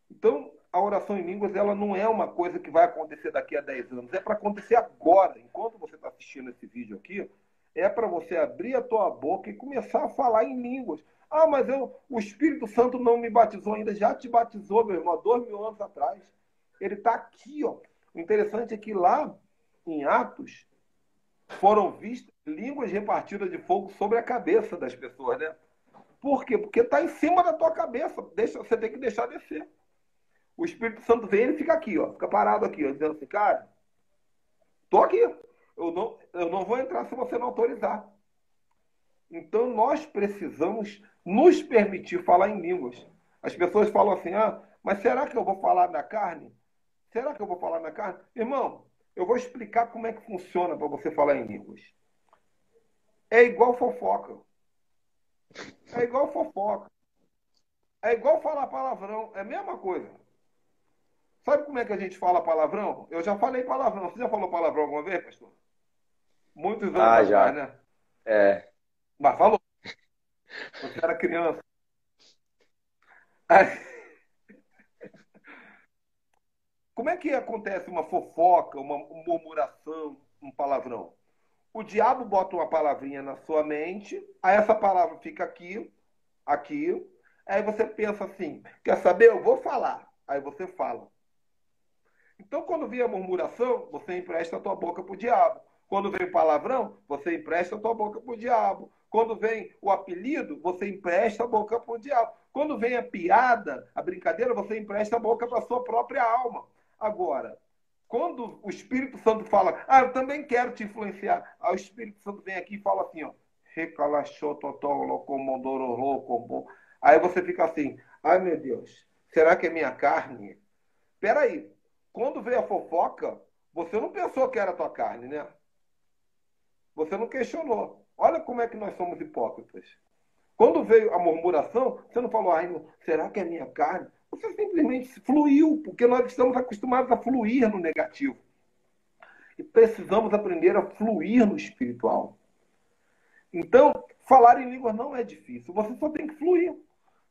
Então, a oração em línguas, ela não é uma coisa que vai acontecer daqui a 10 anos. É para acontecer agora. Enquanto você está assistindo esse vídeo aqui, é para você abrir a tua boca e começar a falar em línguas. Ah, mas o Espírito Santo não me batizou ainda. Já te batizou, meu irmão, há 2000 anos atrás. Ele está aqui, ó. O interessante é que lá, em Atos, foram vistas línguas repartidas de fogo sobre a cabeça das pessoas, né? Por quê? Porque está em cima da tua cabeça. Você tem que deixar descer. O Espírito Santo vem e ele fica aqui, ó. Fica parado aqui, ó, dizendo assim: cara, tô aqui. Eu não vou entrar se você não autorizar. Então, nós precisamos nos permitir falar em línguas. As pessoas falam assim: ah, mas será que eu vou falar na carne? Será que eu vou falar na carne? Irmão, eu vou explicar como é que funciona para você falar em línguas. É igual fofoca. É igual fofoca. É igual falar palavrão. É a mesma coisa. Sabe como é que a gente fala palavrão? Eu já falei palavrão. Você já falou palavrão alguma vez, pastor? Muitos anos Ah, atrás, já. né? É. Mas falou. Você era criança. Aí, como é que acontece uma fofoca, uma murmuração, um palavrão? O diabo bota uma palavrinha na sua mente, aí essa palavra fica aqui, aqui, aí você pensa assim: quer saber? Eu vou falar. Aí você fala. Então, quando vem a murmuração, você empresta a tua boca para o diabo. Quando vem o palavrão, você empresta a tua boca para o diabo. Quando vem o apelido, você empresta a boca para o diabo. Quando vem a piada, a brincadeira, você empresta a boca para a sua própria alma. Agora, quando o Espírito Santo fala: ah, eu também quero te influenciar. Aí o Espírito Santo vem aqui e fala assim, ó: aí você fica assim: ai meu Deus, Será que é minha carne? Peraí, quando veio a fofoca, você não pensou que era a tua carne, né? Você não questionou. Olha como é que nós somos hipócritas. Quando veio a murmuração, você não falou, ai, será que é minha carne? Você simplesmente fluiu, porque nós estamos acostumados a fluir no negativo. E precisamos aprender a fluir no espiritual. Então, falar em línguas não é difícil. Você só tem que fluir.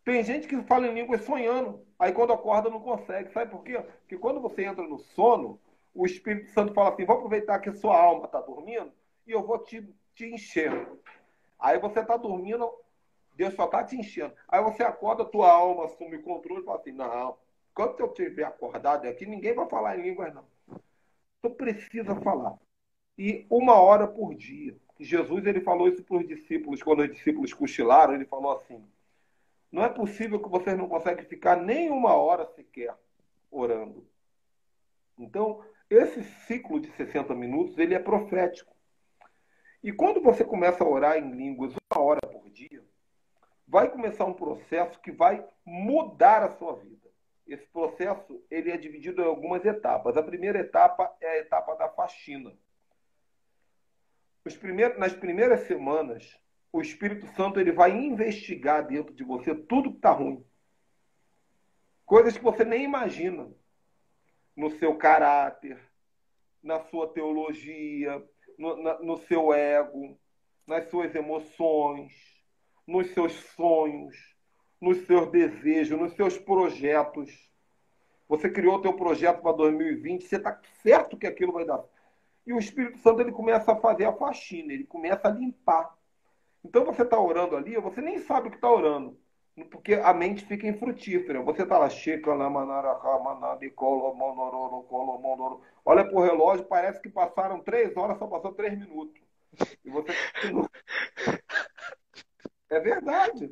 Tem gente que fala em línguas sonhando. Aí quando acorda não consegue. Sabe por quê? Porque quando você entra no sono, o Espírito Santo fala assim, vou aproveitar que a sua alma está dormindo e eu vou te encher. Aí você está dormindo, Deus só está te enchendo. Aí você acorda, tua alma assume o controle e fala assim, não, quando eu estiver acordado aqui, ninguém vai falar em línguas não. Tu precisa falar. E 1 hora por dia. Jesus ele falou isso para os discípulos, quando os discípulos cochilaram, ele falou assim, não é possível que vocês não conseguem ficar nem 1 hora sequer orando. Então, esse ciclo de 60 minutos, ele é profético. E quando você começa a orar em línguas 1 hora por dia, vai começar um processo que vai mudar a sua vida. Esse processo ele é dividido em algumas etapas. A primeira etapa é a etapa da faxina. Nas primeiras semanas, o Espírito Santo ele vai investigar dentro de você tudo que está ruim. Coisas que você nem imagina. No seu caráter, na sua teologia, no seu ego, nas suas emoções, nos seus sonhos, nos seus desejos, nos seus projetos. Você criou o teu projeto para 2020, você está certo que aquilo vai dar. E o Espírito Santo ele começa a fazer a faxina, ele começa a limpar. Então você está orando ali, você nem sabe o que está orando, porque a mente fica infrutífera. Você está lá, olha para o relógio, parece que passaram 3 horas, só passou 3 minutos. E você continua. É verdade.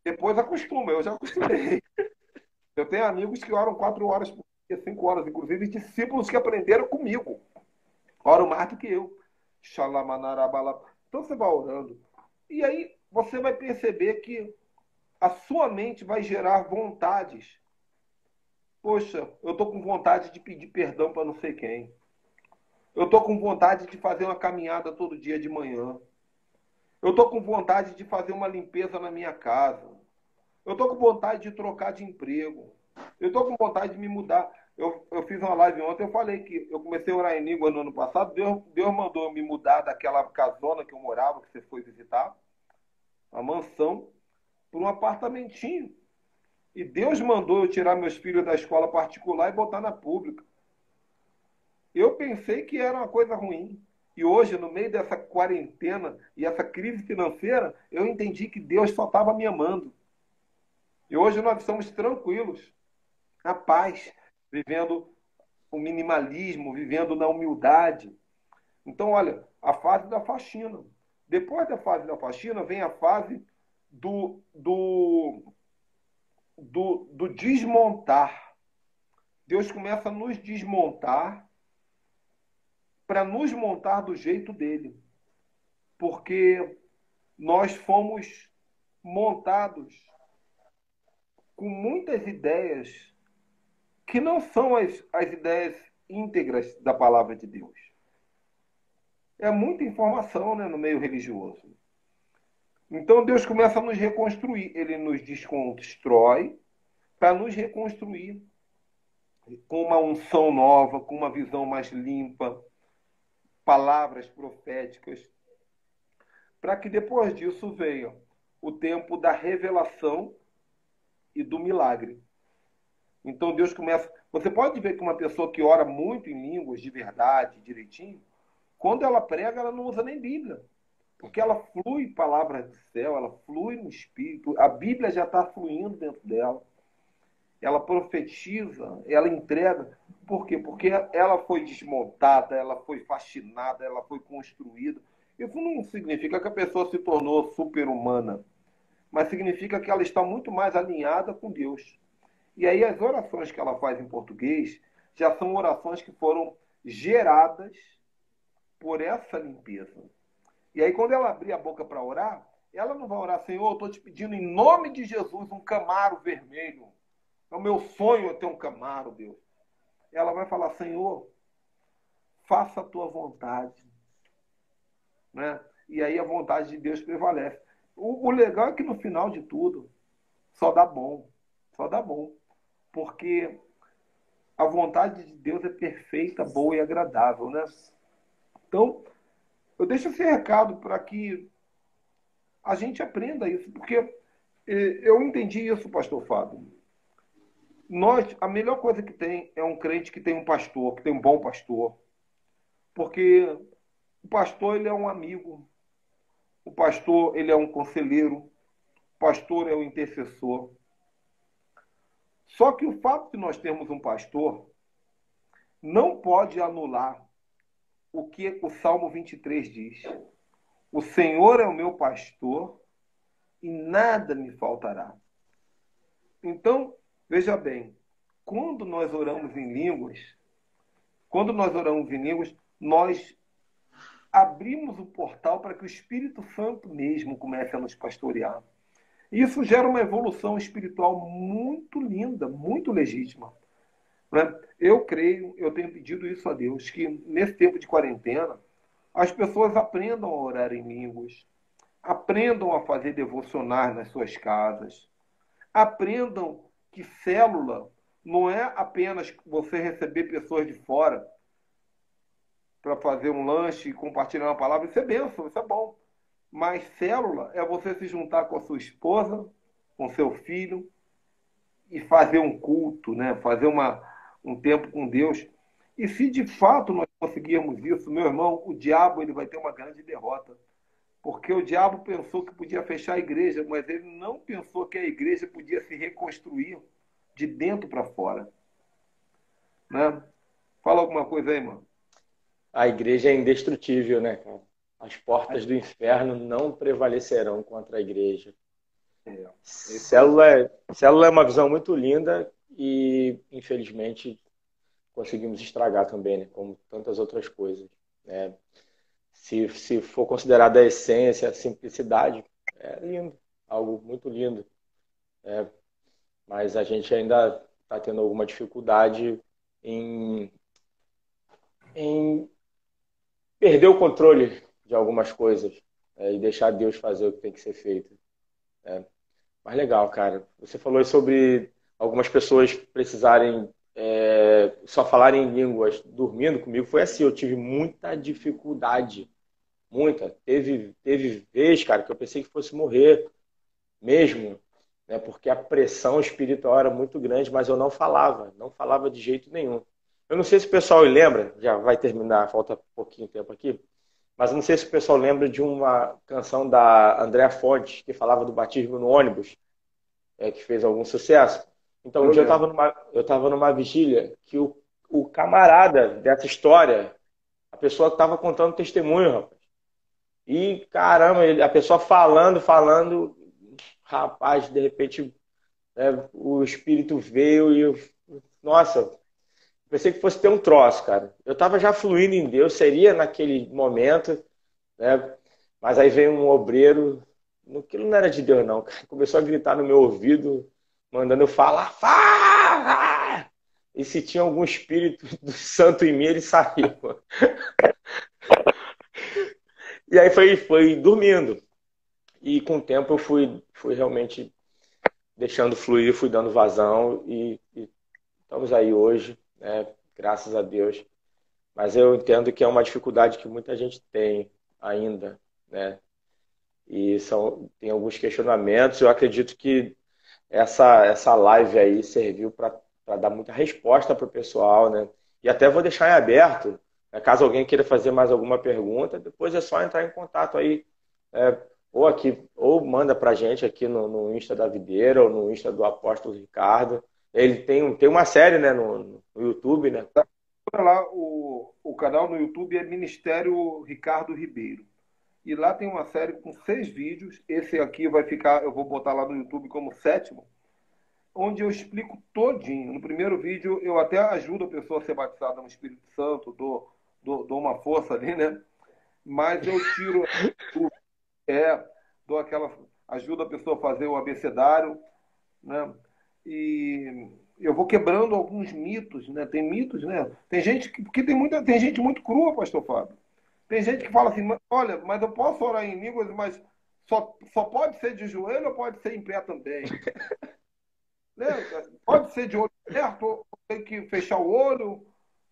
Depois acostuma, eu já acostumei. Eu tenho amigos que oram 4 horas por dia, 5 horas, inclusive discípulos que aprenderam comigo. Oram mais do que eu. Então você vai orando. E aí você vai perceber que a sua mente vai gerar vontades. Poxa, eu estou com vontade de pedir perdão para não sei quem. Eu estou com vontade de fazer uma caminhada todo dia de manhã. Eu estou com vontade de fazer uma limpeza na minha casa. Eu estou com vontade de trocar de emprego. Eu estou com vontade de me mudar. Eu fiz uma live ontem, eu falei que eu comecei a orar em língua no ano passado. Deus mandou eu me mudar daquela casona que eu morava, que você foi visitar, a mansão, para um apartamentinho. E Deus mandou eu tirar meus filhos da escola particular e botar na pública. Eu pensei que era uma coisa ruim. E hoje, no meio dessa quarentena e essa crise financeira, eu entendi que Deus só estava me amando. E hoje nós estamos tranquilos, na paz, vivendo o minimalismo, vivendo na humildade. Então, olha, a fase da faxina. Depois da fase da faxina, vem a fase do desmontar. Deus começa a nos desmontar para nos montar do jeito dele. Porque nós fomos montados com muitas ideias que não são as ideias íntegras da palavra de Deus. É muita informação, né, no meio religioso. Então Deus começa a nos reconstruir. Ele nos desconstrói para nos reconstruir com uma unção nova, com uma visão mais limpa, palavras proféticas, para que depois disso venha o tempo da revelação e do milagre. Então Deus começa... Você pode ver que uma pessoa que ora muito em línguas, de verdade, direitinho, quando ela prega, ela não usa nem Bíblia. Porque ela flui palavras do céu, ela flui no Espírito, a Bíblia já está fluindo dentro dela. Ela profetiza, ela entrega. Por quê? Porque ela foi desmontada, ela foi fascinada, ela foi construída. Isso não significa que a pessoa se tornou super-humana, mas significa que ela está muito mais alinhada com Deus. E aí as orações que ela faz em português já são orações que foram geradas por essa limpeza. E aí quando ela abrir a boca para orar, ela não vai orar, Senhor, eu estou te pedindo em nome de Jesus um Camaro vermelho. É o meu sonho é ter um Camaro, Deus. Ela vai falar, Senhor, faça a tua vontade. Né? E aí a vontade de Deus prevalece. O legal é que no final de tudo, só dá bom. Só dá bom. Porque a vontade de Deus é perfeita, boa e agradável, né? Então, eu deixo esse recado para que a gente aprenda isso, porque eu entendi isso, pastor Fábio. A melhor coisa que tem é um crente que tem um pastor, que tem um bom pastor, porque o pastor ele é um amigo, o pastor ele é um conselheiro, o pastor é um intercessor. Só que o fato de nós termos um pastor não pode anular o que o Salmo 23 diz. O Senhor é o meu pastor e nada me faltará. Então, veja bem, quando nós oramos em línguas, nós abrimos o portal para que o Espírito Santo mesmo comece a nos pastorear. E isso gera uma evolução espiritual muito linda, muito legítima. Né? Eu creio, eu tenho pedido isso a Deus, que nesse tempo de quarentena, as pessoas aprendam a orar em línguas, aprendam a fazer devocionais nas suas casas, aprendam que célula não é apenas você receber pessoas de fora para fazer um lanche e compartilhar uma palavra. Isso é bênção, isso é bom. Mas célula é você se juntar com a sua esposa, com seu filho e fazer um culto, né? Fazer um tempo com Deus. E se de fato nós conseguirmos isso, meu irmão, o diabo ele vai ter uma grande derrota. Porque o diabo pensou que podia fechar a igreja, mas ele não pensou que a igreja podia se reconstruir de dentro para fora. Né? Fala alguma coisa aí, mano. A igreja é indestrutível, né, cara? As portas do inferno não prevalecerão contra a igreja. É isso aí. Célula é uma visão muito linda e, infelizmente, conseguimos estragar também, né? Como tantas outras coisas. Né? Se for considerada a essência, a simplicidade, é lindo, algo muito lindo. Né? Mas a gente ainda está tendo alguma dificuldade em, em perder o controle de algumas coisas, e deixar Deus fazer o que tem que ser feito. Né? Mas legal, cara. Você falou sobre algumas pessoas precisarem só falarem em línguas dormindo comigo. Foi assim, eu tive muita dificuldade. Muita. Teve vez, cara, que eu pensei que fosse morrer mesmo, né? Porque a pressão espiritual era muito grande, mas eu não falava de jeito nenhum. Eu não sei se o pessoal lembra, já vai terminar, falta pouquinho tempo aqui, mas eu não sei se o pessoal lembra de uma canção da Andréa Fontes, que falava do batismo no ônibus, que fez algum sucesso. Então, um Eu dia lembro. eu tava numa vigília que o camarada dessa história, a pessoa estava contando testemunho, rapaz. E, caramba, a pessoa falando, rapaz, de repente, o espírito veio e nossa, pensei que fosse ter um troço, cara. Eu tava já fluindo em Deus, seria naquele momento, né? Mas aí veio um obreiro, aquilo não era de Deus, não, cara. Começou a gritar no meu ouvido, mandando eu falar, fala! E se tinha algum espírito do santo em mim, ele saiu. E aí foi dormindo. E com o tempo eu fui realmente deixando fluir, fui dando vazão e estamos aí hoje, né? Graças a Deus. Mas eu entendo que é uma dificuldade que muita gente tem ainda, né? E tem alguns questionamentos. Eu acredito que essa live aí serviu para dar muita resposta para o pessoal, né? E até vou deixar em aberto, né? Caso alguém queira fazer mais alguma pergunta, depois é só entrar em contato aí, ou aqui, ou manda para a gente aqui no Insta da Videira ou no Insta do Apóstolo Ricardo. Ele tem uma série, né, no YouTube, né? Olha lá, o canal no YouTube é Ministério Ricardo Ribeiro. E lá tem uma série com 6 vídeos. Esse aqui vai ficar, eu vou botar lá no YouTube como sétimo, onde eu explico todinho. No primeiro vídeo eu até ajudo a pessoa a ser batizada no Espírito Santo, dou uma força ali, né? Mas eu tiro, é, dou aquela, ajuda a pessoa a fazer o abecedário, né? E eu vou quebrando alguns mitos, né? Tem mitos, né? Tem gente que, porque tem gente muito crua, pastor Fábio. Tem gente que fala assim, olha, mas eu posso orar em línguas, mas só pode ser de joelho ou pode ser em pé também? Né? Pode ser de olho aberto, ou tem que fechar o olho,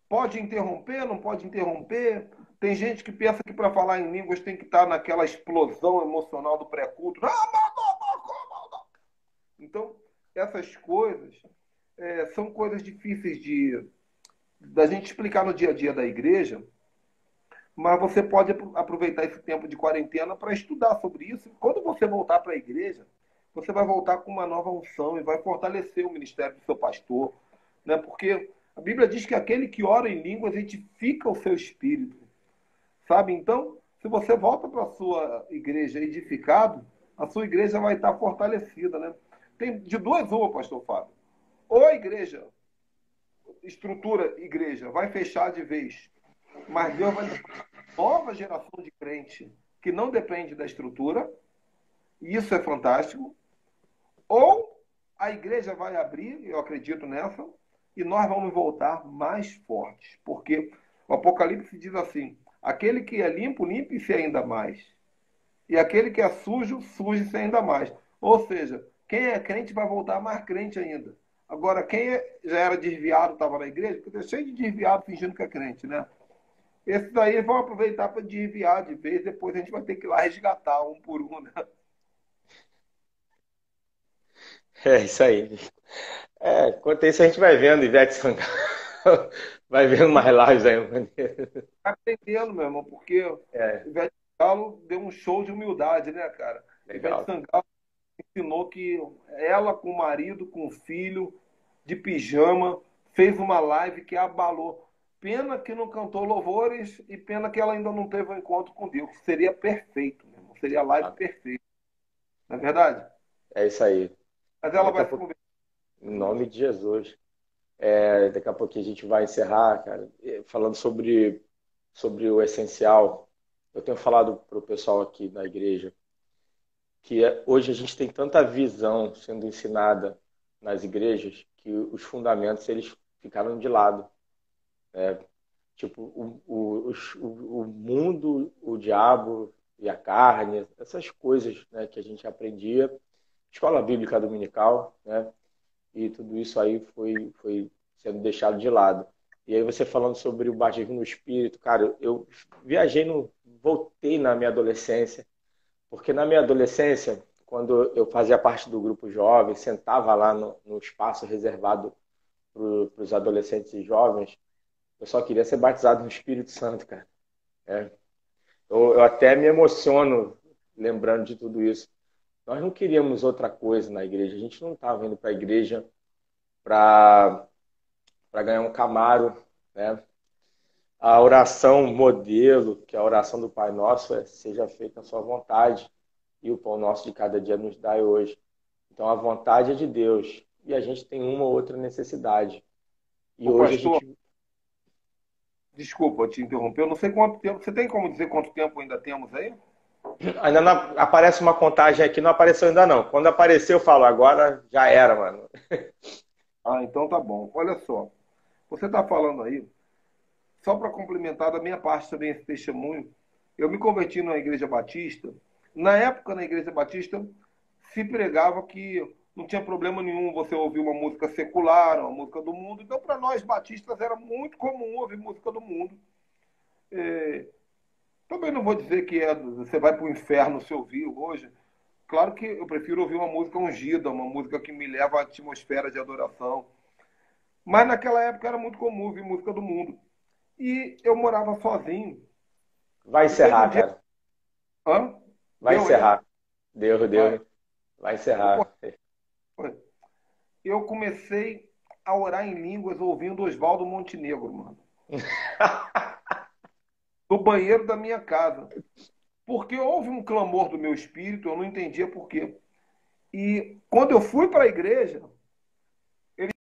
pode interromper, não pode interromper. Tem gente que pensa que para falar em línguas tem que estar naquela explosão emocional do pré-culto. Então, essas coisas são coisas difíceis da gente explicar no dia a dia da igreja, mas você pode aproveitar esse tempo de quarentena para estudar sobre isso. Quando você voltar para a igreja, você vai voltar com uma nova unção e vai fortalecer o ministério do seu pastor, né? Porque a Bíblia diz que aquele que ora em línguas edifica o seu espírito, sabe? Então, se você volta para a sua igreja edificado, a sua igreja vai estar fortalecida, né? Tem de duas uma, pastor Fábio. Ou a igreja, estrutura igreja, vai fechar de vez, mas Deus vai dar uma nova geração de crente que não depende da estrutura, e isso é fantástico. Ou a igreja vai abrir, eu acredito nessa, e nós vamos voltar mais fortes. Porque o Apocalipse diz assim: aquele que é limpo, limpe-se ainda mais. E aquele que é sujo, suje-se ainda mais. Ou seja, quem é crente vai voltar mais crente ainda. Agora, quem já era desviado, estava na igreja, porque tem cheio de desviado fingindo que é crente, né? Esses aí vão aproveitar para desviar de vez, depois a gente vai ter que ir lá resgatar um por um, né? É isso aí. Enquanto isso a gente vai vendo Ivete Sangalo, vai vendo mais lives aí, maneiro. Tá aprendendo, meu irmão, porque É, Ivete Sangalo deu um show de humildade, né, cara? Ivete legal. Sangalo ensinou que ela com o marido, com o filho, de pijama, fez uma live que abalou. Pena que não cantou louvores e pena que ela ainda não teve um encontro com Deus, que seria perfeito, meu irmão. Seria a live perfeita, não é verdade? É isso aí. Mas Mas ela daqui a vai se pouco, converter. em nome de Jesus, daqui a pouquinho a gente vai encerrar, cara, falando sobre o essencial. Eu tenho falado para o pessoal aqui da igreja que hoje a gente tem tanta visão sendo ensinada nas igrejas que os fundamentos eles ficaram de lado. Tipo, o mundo, o diabo e a carne, essas coisas, né, que a gente aprendia, escola bíblica dominical, né, e tudo isso aí foi sendo deixado de lado. E aí você falando sobre o batismo no Espírito, cara, eu viajei, voltei na minha adolescência, porque na minha adolescência, quando eu fazia parte do grupo jovem, sentava lá no espaço reservado para os adolescentes e jovens, eu só queria ser batizado no Espírito Santo, cara. É. Eu até me emociono lembrando de tudo isso. Nós não queríamos outra coisa na igreja. A gente não estava indo para a igreja para ganhar um Camaro, né? A oração modelo, que é a oração do Pai Nosso, seja feita a sua vontade e o pão nosso de cada dia nos dai hoje. Então a vontade é de Deus e a gente tem uma ou outra necessidade. E Ô, hoje a pastor, gente desculpa te interromper, eu não sei quanto tempo. Você tem como dizer quanto tempo ainda temos aí? ainda não aparece uma contagem aqui, não apareceu ainda não. Quando aparecer eu falo, agora já era, mano. Ah, então tá bom. Olha só, você está falando aí, só para complementar da minha parte também esse testemunho, eu me converti na Igreja Batista. Na época, na Igreja Batista, se pregava que não tinha problema nenhum você ouvir uma música secular, uma música do mundo. Então, para nós batistas, era muito comum ouvir música do mundo. Também não vou dizer que você vai para o inferno se ouvir hoje. Claro que eu prefiro ouvir uma música ungida, uma música que me leva à atmosfera de adoração. Mas naquela época era muito comum ouvir música do mundo. E eu morava sozinho. Vai E teve encerrar, um dia. cara. Hã? Vai Deu aí? encerrar. Deu, Vai. deu. Vai encerrar. Eu comecei a orar em línguas ouvindo Oswaldo Montenegro, mano. No banheiro da minha casa. Porque houve um clamor do meu espírito, eu não entendia por quê. E quando eu fui para a igreja,